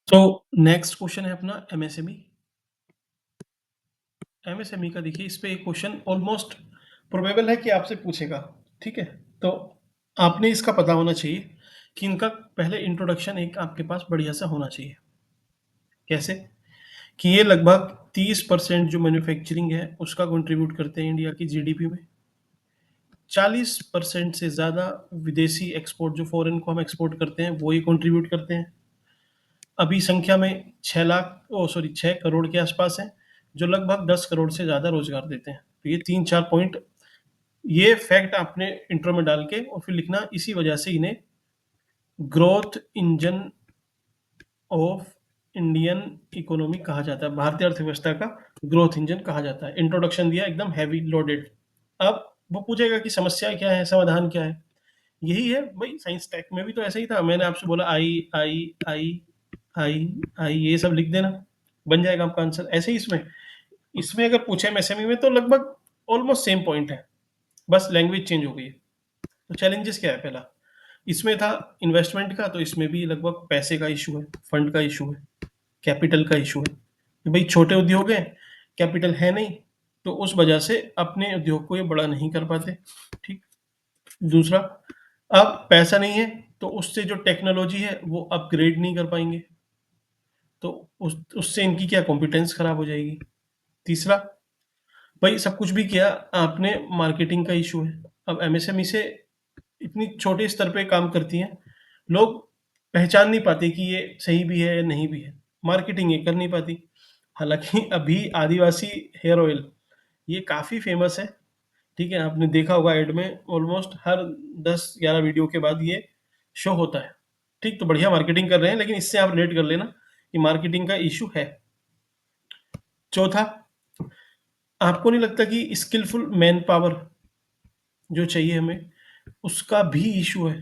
तो नेक्स्ट क्वेश्चन है अपना एमएसएमई। एमएसएमई का देखिए, इस पे एक क्वेश्चन ऑलमोस्ट प्रोबेबल है कि आपसे पूछेगा। ठीक है, तो आपने इसका पता होना चाहिए कि इनका पहले इंट्रोडक्शन एक आपके पास बढ़िया सा होना चाहिए। कैसे, कि ये लगभग 30% जो मैन्युफैक्चरिंग है उसका कंट्रीब्यूट करते हैं इंडिया की जीडीपी में। 40% से ज़्यादा विदेशी एक्सपोर्ट, जो फॉरेन को हम एक्सपोर्ट करते हैं, वो ये कंट्रीब्यूट करते हैं। अभी संख्या में 6 करोड़ के आसपास हैं, जो लगभग 10 करोड़ से ज़्यादा रोजगार देते हैं। तो ये 3-4 पॉइंट, ये फैक्ट आपने इंट्रो में डाल के और फिर लिखना, इसी वजह से इन्हें growth engine of Indian economy कहा जाता है, भारतीय अर्थव्यवस्था का ग्रोथ इंजन कहा जाता है। इंट्रोडक्शन दिया एकदम हैवी लोडेड। अब वो पूछेगा कि समस्या क्या है, समाधान क्या है। यही है भाई, साइंस टेक में भी तो ऐसा ही था। मैंने आपसे बोला आई आई आई आई आई, ये सब लिख देना, बन जाएगा आपका आंसर। ऐसे ही इसमें इसमें अगर पूछे एमएसएमई में, तो लगभग ऑलमोस्ट सेम पॉइंट है, बस लैंग्वेज चेंज हो गई है। तो चैलेंजेस क्या है, पहला इसमें था इन्वेस्टमेंट का, तो इसमें भी लगभग पैसे का इशू है, फंड का इशू है, कैपिटल का इशू है कि भाई छोटे उद्योग हैं, कैपिटल है नहीं, तो उस वजह से अपने उद्योग को ये बड़ा नहीं कर पाते। ठीक, दूसरा, अब पैसा नहीं है तो उससे जो टेक्नोलॉजी है वो अपग्रेड नहीं कर पाएंगे, तो उससे इनकी क्या कॉम्पिटेंस खराब हो जाएगी। तीसरा, भाई सब कुछ भी किया आपने, मार्केटिंग का इशू है। अब एमएसएमई से इतनी छोटे स्तर पे काम करती हैं, लोग पहचान नहीं पाते कि ये सही भी है या नहीं भी है, मार्केटिंग ये कर नहीं पाती। हालांकि अभी आदिवासी हेयर ऑयल ये काफ़ी फेमस है। ठीक है, आपने देखा होगा एड में, ऑलमोस्ट हर 10-11 वीडियो के बाद ये शो होता है। ठीक, तो बढ़िया मार्केटिंग कर रहे हैं, लेकिन इससे आप रिलेट कर लेना कि मार्केटिंग का इशू है। चौथा, आपको नहीं लगता कि स्किलफुल मैन पावर जो चाहिए हमें, उसका भी इशू है?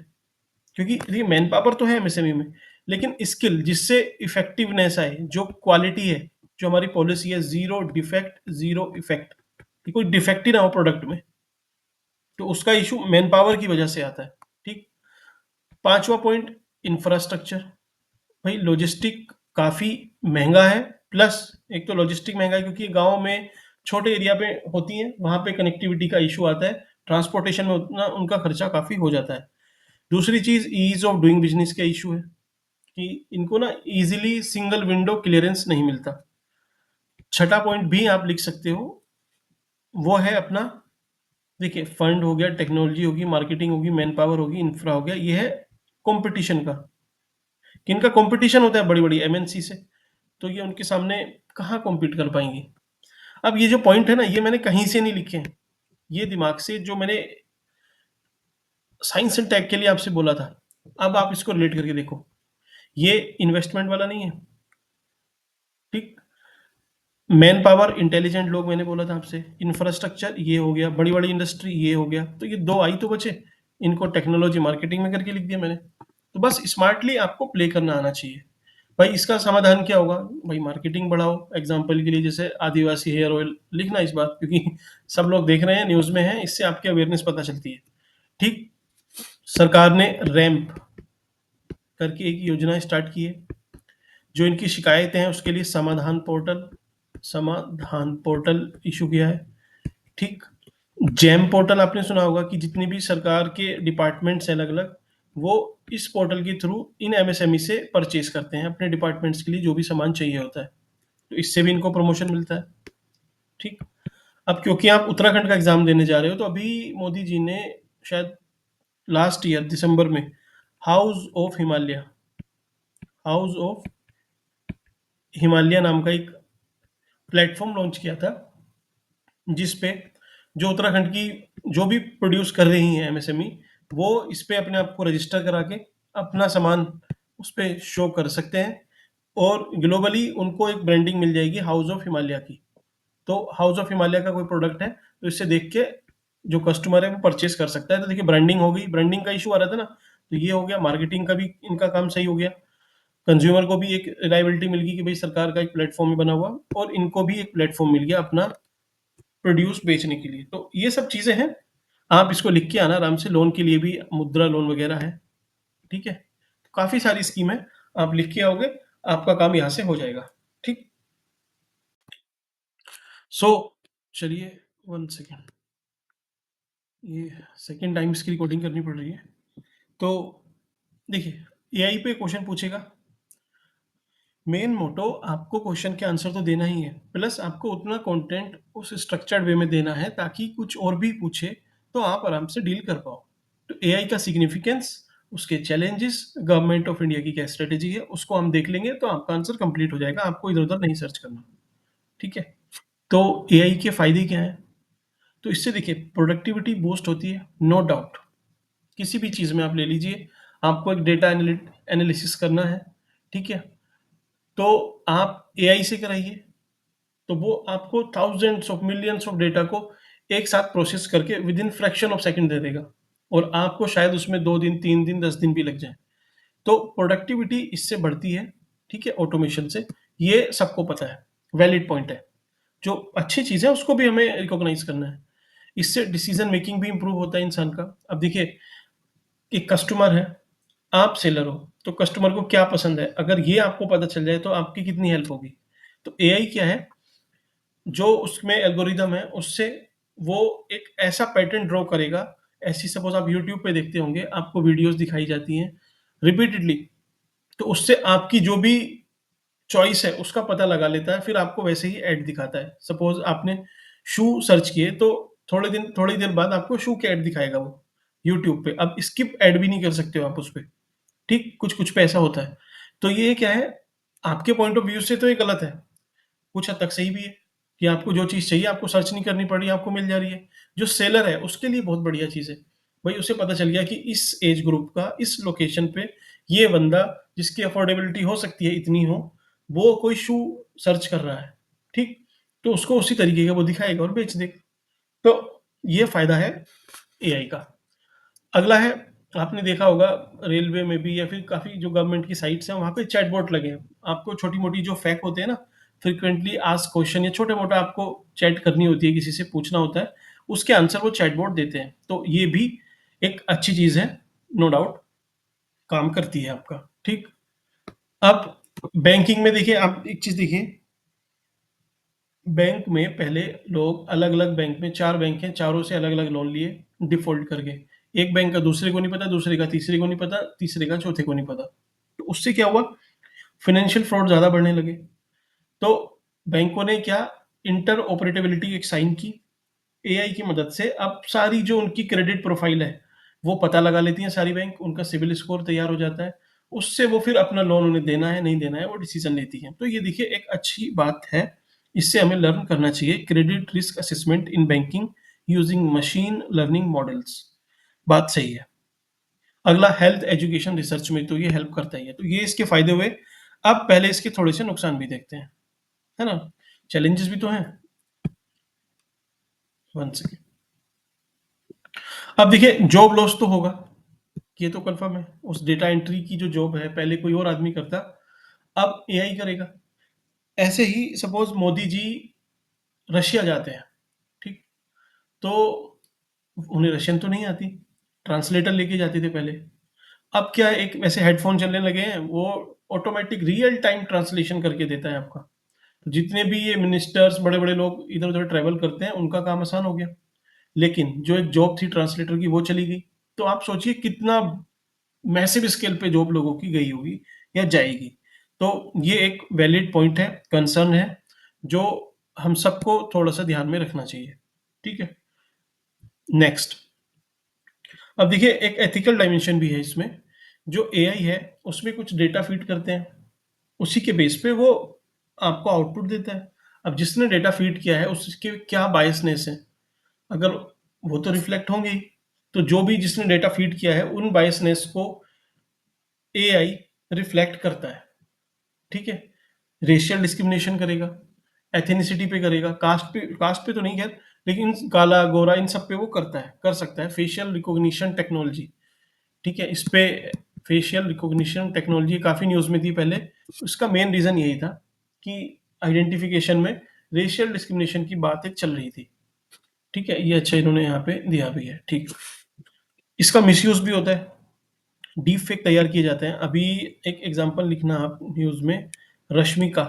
क्योंकि देखिए मैन पावर तो है एमएसएमई में, लेकिन स्किल जिससे इफेक्टिवनेस आए, जो क्वालिटी है, जो हमारी पॉलिसी है, जीरो डिफेक्ट जीरो इफेक्ट, कि कोई डिफेक्ट ही ना हो प्रोडक्ट में, तो उसका इशू मैन पावर की वजह से आता है। ठीक, पांचवा पॉइंट, इंफ्रास्ट्रक्चर। भाई लॉजिस्टिक काफ़ी महंगा है, प्लस एक तो लॉजिस्टिक महंगा है क्योंकि गाँव में छोटे एरिया पे होती हैं, वहाँ पे कनेक्टिविटी का इशू आता है, ट्रांसपोर्टेशन में उतना उनका खर्चा काफ़ी हो जाता है। दूसरी चीज़, ईज़ ऑफ डूइंग बिजनेस का इशू है कि इनको ना इजीली सिंगल विंडो क्लियरेंस नहीं मिलता। छठा पॉइंट भी आप लिख सकते हो, वो है अपना, देखिए फंड हो गया, टेक्नोलॉजी होगी, मार्केटिंग होगी, मैन पावर होगी, इंफ्रा हो गया, ये है कंपटीशन का। किनका कंपटीशन होता है, बड़ी बड़ी एमएनसी से, तो ये उनके सामने कहाँ कॉम्पीट कर पाएंगी। अब ये जो पॉइंट है ना, ये मैंने कहीं से नहीं लिखे हैं, ये दिमाग से जो मैंने साइंस एंड टेक के लिए आपसे बोला था। अब आप इसको रिलेट करके देखो, ये इन्वेस्टमेंट वाला नहीं है। ठीक, मैन पावर इंटेलिजेंट लोग मैंने बोला था आपसे, इंफ्रास्ट्रक्चर ये हो गया, बड़ी-बड़ी इंडस्ट्री ये हो गया, तो ये 2 आई तो बचे, इनको टेक्नोलॉजी मार्केटिंग में करके लिख दिया मैंने। तो बस स्मार्टली आपको प्ले करना आना चाहिए। भाई इसका समाधान क्या होगा? भाई मार्केटिंग बढ़ाओ, एग्ज़ाम्पल के लिए जैसे आदिवासी हेयर ऑयल लिखना इस बात क्योंकि सब लोग देख रहे हैं, न्यूज़ में है, इससे आपकी अवेयरनेस पता चलती है। ठीक? सरकार ने रैंप करके एक योजना स्टार्ट की है, जो इनकी शिकायतें हैं उसके लिए समाधान पोर्टल इश्यू किया है। ठीक? जैम पोर्टल आपने सुना होगा कि जितनी भी सरकार के डिपार्टमेंट्स हैं अलग-अलग, वो इस पोर्टल के थ्रू इन एमएसएमई से परचेज़ करते हैं अपने डिपार्टमेंट्स के लिए जो भी सामान चाहिए होता है। तो इससे भी इनको प्रमोशन मिलता है। ठीक? अब क्योंकि आप उत्तराखंड का एग्ज़ाम देने जा रहे हो, तो अभी मोदी जी ने शायद लास्ट ईयर दिसंबर में house of Himalaya house of Himalaya नाम का एक प्लेटफ़ॉर्म लॉन्च किया था, जिस पे जो उत्तराखंड की जो भी प्रोड्यूस कर रही हैं एमएसएमई, वो इस पे अपने आप को रजिस्टर करा के अपना सामान उस पे शो कर सकते हैं और ग्लोबली उनको एक ब्रांडिंग मिल जाएगी हाउस ऑफ हिमालय की। तो हाउस ऑफ हिमालय का कोई प्रोडक्ट है, तो इससे देख के जो कस्टमर है वो परचेज़ कर सकता है। तो देखिए ब्रांडिंग हो गई, ब्रांडिंग का इश्यू आ रहा था ना, तो ये हो गया, मार्केटिंग का भी इनका काम सही हो गया। कंज्यूमर को भी एक रिलायबिलिटी मिल गई कि भाई सरकार का एक प्लेटफ़ॉर्म ही बना हुआ और इनको भी एक प्लेटफ़ॉर्म मिल गया अपना प्रोड्यूस बेचने के लिए। तो ये सब चीज़ें हैं, आप इसको लिख के आना आराम से, लोन के लिए भी मुद्रा लोन वगैरह है, ठीक है? तो काफ़ी सारी स्कीम है, आप लिख के आओगे, आपका काम यहाँ से हो जाएगा, ठीक? सो चलिए 1 सेकंड, ये सेकंड टाइम इसकी रिकॉर्डिंग करनी पड़ रही है। तो देखिए, एआई पे क्वेश्चन पूछेगा, मेन मोटो आपको क्वेश्चन के आंसर तो देना ही है, प्लस आपको उतना कंटेंट उस स्ट्रक्चर्ड वे में देना है ताकि कुछ और भी पूछे, तो आप आराम से डील कर पाओ। तो एआई का सिग्निफिकेंस, उसके चैलेंजेस, गवर्नमेंट ऑफ इंडिया की क्या स्ट्रेटेजी है, उसको हम देख लेंगे तो आपका आंसर कंप्लीट हो जाएगा, आपको इधर-उधर नहीं सर्च करना, ठीक है? तो एआई के फ़ायदे क्या हैं? तो इससे देखिए प्रोडक्टिविटी बूस्ट होती है, नो डाउट। किसी भी चीज़ में आप ले लीजिए, आपको एक डेटा एनालिसिस करना है, ठीक है? तो आप एआई से कराइए, तो वो आपको thousands of millions of data को एक साथ प्रोसेस करके विदिन फ्रैक्शन ऑफ सेकंड दे देगा और आपको शायद उसमें 2 दिन, 3 दिन, 10 दिन भी लग जाएँ। तो प्रोडक्टिविटी इससे बढ़ती है, ठीक है, ऑटोमेशन से, ये सबको पता है, वैलिड पॉइंट है। जो अच्छी चीज़ है उसको भी हमें रिकॉग्नाइज़ करना है। इससे डिसीज़न मेकिंग भी इम्प्रूव होता है इंसान का। अब देखिए, एक कस्टमर है, आप सेलर हो, तो कस्टमर को क्या पसंद है, अगर ये आपको पता चल जाए तो आपकी कितनी हेल्प होगी। तो एआई क्या है, जो उसमें एल्गोरिदम है उससे वो एक ऐसा पैटर्न ड्रॉ करेगा, ऐसी सपोज़ आप यूट्यूब पे देखते होंगे, आपको वीडियोज़ दिखाई जाती हैं रिपीटेडली, तो उससे आपकी जो भी चॉइस है उसका पता लगा लेता है, फिर आपको वैसे ही ऐड दिखाता है। सपोज़ आपने शू सर्च किए तो थोड़ी देर बाद आपको शू के ऐड दिखाएगा वो यूट्यूब पे। अब स्किप ऐड भी नहीं कर सकते हो आप उसपे। ठीक, कुछ-कुछ पे ऐसा होता है। तो ये क्या है, आपके पॉइंट ऑफ व्यू से तो ये गलत है, कुछ हद तक सही भी है, कि आपको जो चीज़ चाहिए आपको सर्च नहीं करनी पड़ रही है, आपको मिल जा रही है। जो सेलर है उसके लिए बहुत बढ़िया चीज़ है। भई उसे पता चल गया कि इस एज ग्रुप का, इस लोकेशन पे ये बंदा जिसकी अफोर्डेबिलिटी हो सकती है इतनी हो, वो कोई शू सर्च कर रहा है, ठीक? तो उसको उसी तरीके का वो दिखाएगा और बेच देगा। तो ये फ़ायदा है एआई का। अगला है, आपने देखा होगा रेलवे में भी या फिर काफ़ी जो गवर्नमेंट की साइट्स हैं वहाँ पे चैटबॉट लगे हैं। आपको छोटी-मोटी जो फैक होते हैं ना, फ्रीक्वेंटली आस्क्ड क्वेश्चन या छोटा-मोटा आपको चैट करनी होती है, किसी से पूछना होता है, उसके आंसर वो चैटबॉट देते हैं। तो ये भी एक अच्छी चीज़ है, नो डाउट काम करती है आपका, ठीक? अब बैंकिंग में देखिए, आप एक चीज़ देखिए, बैंक में पहले लोग अलग-अलग बैंक में 4 बैंक हैं, चारों से अलग-अलग लोन लिए डिफ़ॉल्ट करके। एक बैंक का दूसरे को नहीं पता, दूसरे का तीसरे को नहीं पता, तीसरे का चौथे को नहीं पता। तो उससे क्या हुआ? फ़ाइनेंशियल फ्रॉड ज़्यादा बढ़ने लगे। तो बैंकों ने क्या, इंटरऑपरेटेबिलिटी एक साइन की। एआई की मदद से अब सारी जो उनकी क्रेडिट प्रोफ़ाइल है, वो पता लगा लेती हैं सारी बैंक, उनका सिबिल स्कोर तैयार हो जाता है। उससे वो फिर अपना लोन उन्हें देना है, नहीं देना है, वो डिसीज़न लेती हैं। तो ये देखिए एक अच्छी बात है, इससे हमें लर्न करना चाहिए credit risk assessment in banking using machine learning models. बात सही है। अगला हेल्थ एजुकेशन रिसर्च में तो ये हेल्प करता ही है। तो ये इसके फ़ायदे हुए। अब पहले इसके थोड़े से नुकसान भी देखते हैं, है ना? चैलेंजेस भी तो हैं। One second. अब देखिए जॉब लॉस तो होगा, ये तो कंफर्म है। उस डेटा एंट्री की जो जॉब है पहले कोई और आदमी करता, अब एआई करेगा। ऐसे ही सपोज मोदी जी रशिया जाते हैं, ठीक, तो उन्हें रशियन तो नहीं आती, ट्रांसलेटर लेके जाते थे पहले। अब क्या है, एक वैसे हेडफोन चलने लगे हैं, वो ऑटोमेटिक रियल टाइम ट्रांसलेशन करके देता है आपका। तो जितने भी ये मिनिस्टर्स बड़े बड़े लोग इधर उधर ट्रैवल करते हैं उनका काम आसान हो गया। लेकिन जो एक जॉब थी ट्रांसलेटर की वो चली गई। तो आप सोचिए कितना मैसिव स्केल पे जॉब लोगों की गई होगी या जाएगी। तो ये एक वैलिड पॉइंट है, कंसर्न है, जो हम सबको थोड़ा सा ध्यान में रखना चाहिए। ठीक है। नेक्स्ट। अब देखिए एक एथिकल डायमेंशन भी है इसमें। जो एआई है उसमें कुछ डेटा फीड करते हैं, उसी के बेस पे वो आपको आउटपुट देता है। अब जिसने डेटा फीड किया है उसके क्या बायसनेस है, अगर वो तो रिफ्लेक्ट होंगे ही। तो जो भी जिसने डेटा फीड किया है उन बायसनेस को एआई रिफ्लेक्ट करता है। ठीक है। रेशियल डिस्क्रिमिनेशन करेगा, एथेनिसिटी पे करेगा, कास्ट पे तो नहीं खैर, लेकिन काला गोरा इन सब पे वो करता है, कर सकता है। फेशियल रिकॉग्निशन टेक्नोलॉजी, ठीक है, इस पे फेशियल रिकॉग्निशन टेक्नोलॉजी काफ़ी न्यूज़ में थी पहले। उसका मेन रीज़न यही था कि आइडेंटिफिकेशन में रेशियल डिस्क्रिमिनेशन की बातें चल रही थी। ठीक है, ये अच्छा इन्होंने यहाँ पे दिया भी है। ठीक। इसका मिसयूज़ भी होता है, डीप फेक तैयार किए जाते हैं। अभी एक एग्जांपल लिखना आप न्यूज़ में, रश्मिका,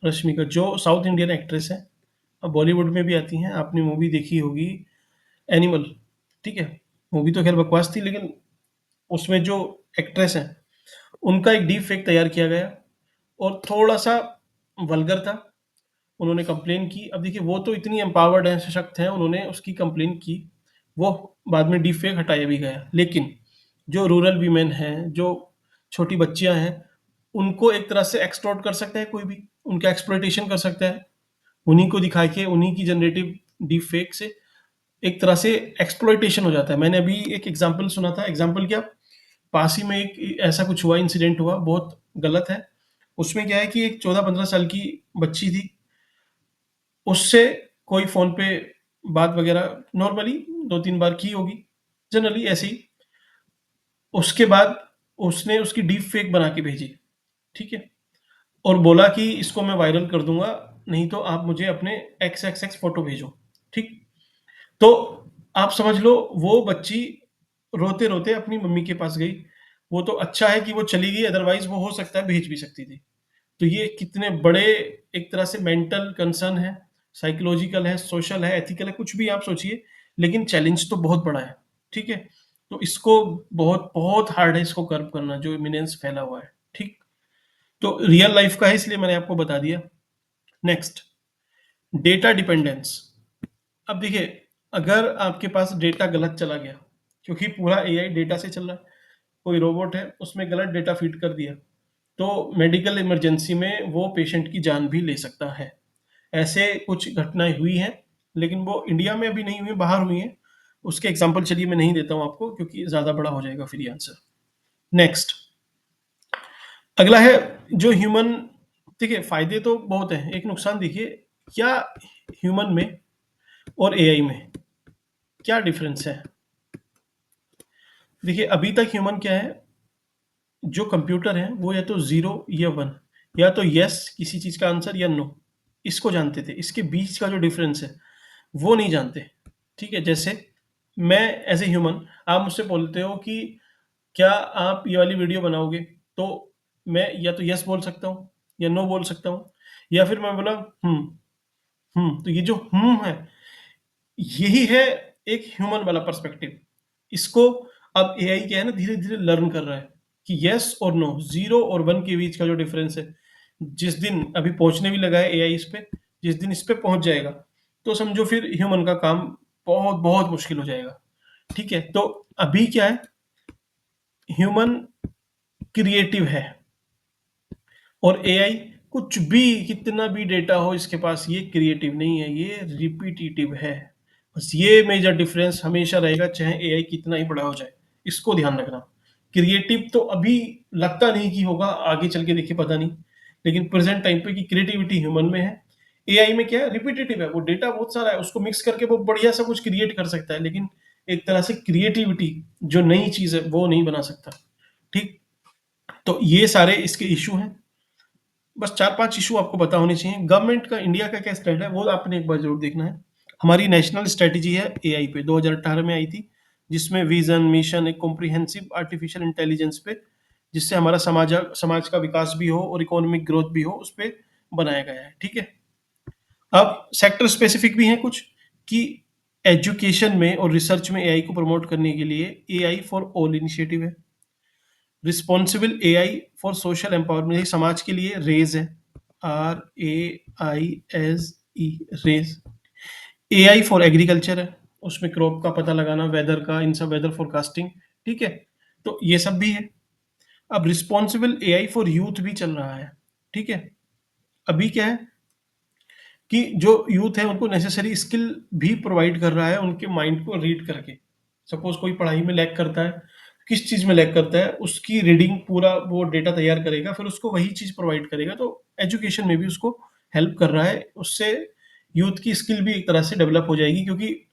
रश्मिका जो साउथ इंडियन एक्ट्रेस है, अब बॉलीवुड में भी आती हैं, आपने मूवी देखी होगी एनिमल। ठीक है, मूवी तो खैर बकवास थी, लेकिन उसमें जो एक्ट्रेस है उनका एक डीप फेक तैयार किया गया और थोड़ा सा वल्गर था। उन्होंने कंप्लेन की। अब देखिए वो तो इतनी एम्पावर्ड हैं, सशक्त हैं, उन्होंने उसकी कंप्लेन की, वो बाद में डीप फेक हटाया भी गया। लेकिन जो रूरल वीमेन हैं, जो छोटी बच्चियां हैं, उनको एक तरह से एक्सप्लॉइट कर सकता है कोई भी, उनका एक्सप्लॉइटेशन कर सकता है। उन्हीं को दिखा के उन्हीं की जनरेटिव डीप फेक से एक तरह से एक्सप्लॉइटेशन हो जाता है। मैंने अभी एक एग्जाम्पल सुना था, एग्जाम्पल क्या, पास ही में एक ऐसा कुछ हुआ, इंसिडेंट हुआ, बहुत गलत है। उसमें क्या है कि एक 14-15 साल की बच्ची थी, उससे कोई फ़ोन पे बात वगैरह नॉर्मली 2-3 बार की होगी, जनरली ऐसे ही। उसके बाद उसने उसकी डीप फेक बना के भेजी, ठीक है? और बोला कि इसको मैं वायरल कर दूँगा, नहीं तो आप मुझे अपने एक्स फ़ोटो भेजो, ठीक? तो आप समझ लो वो बच्ची रोते-रोते अपनी मम्मी के पास गई। वो तो अच्छा है कि वो चली गई, अदरवाइज़ वो हो सकता है भेज भी सकती थी। तो ये कितने बड़े एक तरह से मेंटल कंसर्न है, साइकोलॉजिकल है, सोशल है, एथिकल है, कुछ भी आप सोचिए, लेकिन चैलेंज तो बहुत बड़ा है, ठीक है? तो इसको बहुत बहुत हार्ड है इसको कर्व करना, जो इमिनेंस फैला हुआ है, ठीक? तो रियल लाइफ का है इसलिए मैंने आपको बता दिया। Next, data dependence. अब देखिए, अगर आपके पास डेटा गलत चला गया, क्योंकि पूरा एआई डेटा से चल रहा है, कोई रोबोट है उसमें गलत डेटा फीड कर दिया, तो मेडिकल इमरजेंसी में वो पेशेंट की जान भी ले सकता है। ऐसे कुछ घटनाएं हुई हैं, लेकिन वो इंडिया में अभी नहीं हुई, बाहर हुई हैं। उसके एग्जाम्पल चलिए मैं नहीं देता हूँ आपको, क्योंकि ज़्यादा बड़ा हो जाएगा फिर ये आंसर। नेक्स्ट, अगला है जो ह्यूमन। देखिए फायदे तो बहुत हैं, एक नुकसान देखिए, क्या ह्यूमन में और एआई में क्या डिफरेंस है। देखिए अभी तक ह्यूमन क्या है, जो कंप्यूटर है वो या तो जीरो या वन, या तो यस किसी चीज का आंसर या नो, इसको जानते थे। इसके बीच का जो डिफरेंस है वो नहीं जानते। ठीक है, जैसे मैं एज ए ह्यूमन, आप मुझसे बोलते हो कि क्या आप ये वाली वीडियो बनाओगे, तो मैं या तो यस बोल सकता हूँ या नो बोल सकता हूँ, या फिर मैं बोला तो ये जो है, यही है एक ह्यूमन वाला पर्सपेक्टिव। इसको अब एआई क्या है ना, धीरे धीरे लर्न कर रहा है कि यस और नो, जीरो और वन के बीच का जो डिफरेंस है, जिस दिन अभी पहुंचने भी लगा है एआई इस पे, जिस दिन इस पे पहुंच जाएगा तो समझो फिर ह्यूमन का काम बहुत बहुत मुश्किल हो जाएगा। ठीक है, तो अभी क्या है, ह्यूमन क्रिएटिव है और एआई कुछ भी, कितना भी डेटा हो इसके पास, ये क्रिएटिव नहीं है, ये रिपीटिटिव है। बस ये मेजर डिफरेंस हमेशा रहेगा, चाहे एआई कितना ही बड़ा हो जाए, इसको ध्यान रखना। क्रिएटिव तो अभी लगता नहीं कि होगा, आगे चल के देखिए पता नहीं, लेकिन प्रेजेंट टाइम पे कि क्रिएटिविटी ह्यूमन में है। एआई में क्या है, रिपीटेटिव है, वो डेटा बहुत सारा है, उसको मिक्स करके वो बढ़िया सा कुछ क्रिएट कर सकता है, लेकिन एक तरह से क्रिएटिविटी जो नई चीज है वो नहीं बना सकता। ठीक। तो ये सारे इसके इशू हैं। बस 4-5 इशू आपको पता होने चाहिए। गवर्नमेंट का, इंडिया का क्या स्टैंड है वो आपने एक बार जरूर देखना है। हमारी नेशनल स्ट्रेटजी है एआई पे, 2018 में आई थी, जिसमें विजन, मिशन, एक कॉम्प्रिहेंसिव आर्टिफिशियल इंटेलिजेंस पे, जिससे हमारा समाज का विकास भी हो और इकोनॉमिक ग्रोथ भी हो, उस पे बनाया गया है। ठीक है। अब सेक्टर स्पेसिफिक भी हैं कुछ, कि एजुकेशन में और रिसर्च में एआई को प्रमोट करने के लिए एआई फॉर ऑल इनिशिएटिव है। Responsible AI for social empowerment, समाज के लिए रेज है, RAISE, raise. AI for agriculture है, उसमें क्रॉप का पता लगाना, वेदर का, इन सब वेदर फोरकास्टिंग। ठीक है। तो ये सब भी है। अब रिस्पॉन्सिबल एआई फॉर यूथ भी चल रहा है। ठीक है। अभी क्या है कि जो यूथ है उनको नेसेसरी स्किल भी प्रोवाइड कर रहा है, उनके माइंड को रीड करके। सपोज कोई पढ़ाई में लैग करता है, किस चीज में लैग करता है, उसकी रीडिंग पूरा वो डेटा तैयार करेगा, फिर उसको वही चीज प्रोवाइड करेगा। तो एजुकेशन में भी उसको हेल्प कर रहा है। उससे यूथ की स्किल भी एक तरह से डेवलप हो जाएगी, क्योंकि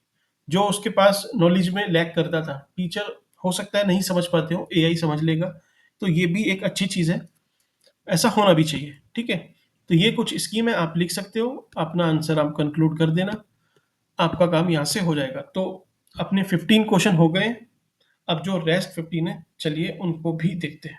जो उसके पास नॉलेज में लैग करता था, टीचर हो सकता है नहीं समझ पाते हो, एआई समझ लेगा। तो ये भी एक अच्छी चीज है, ऐसा होना भी चाहिए। ठीक है। तो ये कुछ स्कीम है, आप लिख सकते हो, अपना आंसर आप कंक्लूड कर देना, आपका काम यहाँ से हो जाएगा। तो अपने 15 क्वेश्चन हो गए। अब जो रेस्ट 15 है, चलिए उनको भी देखते हैं।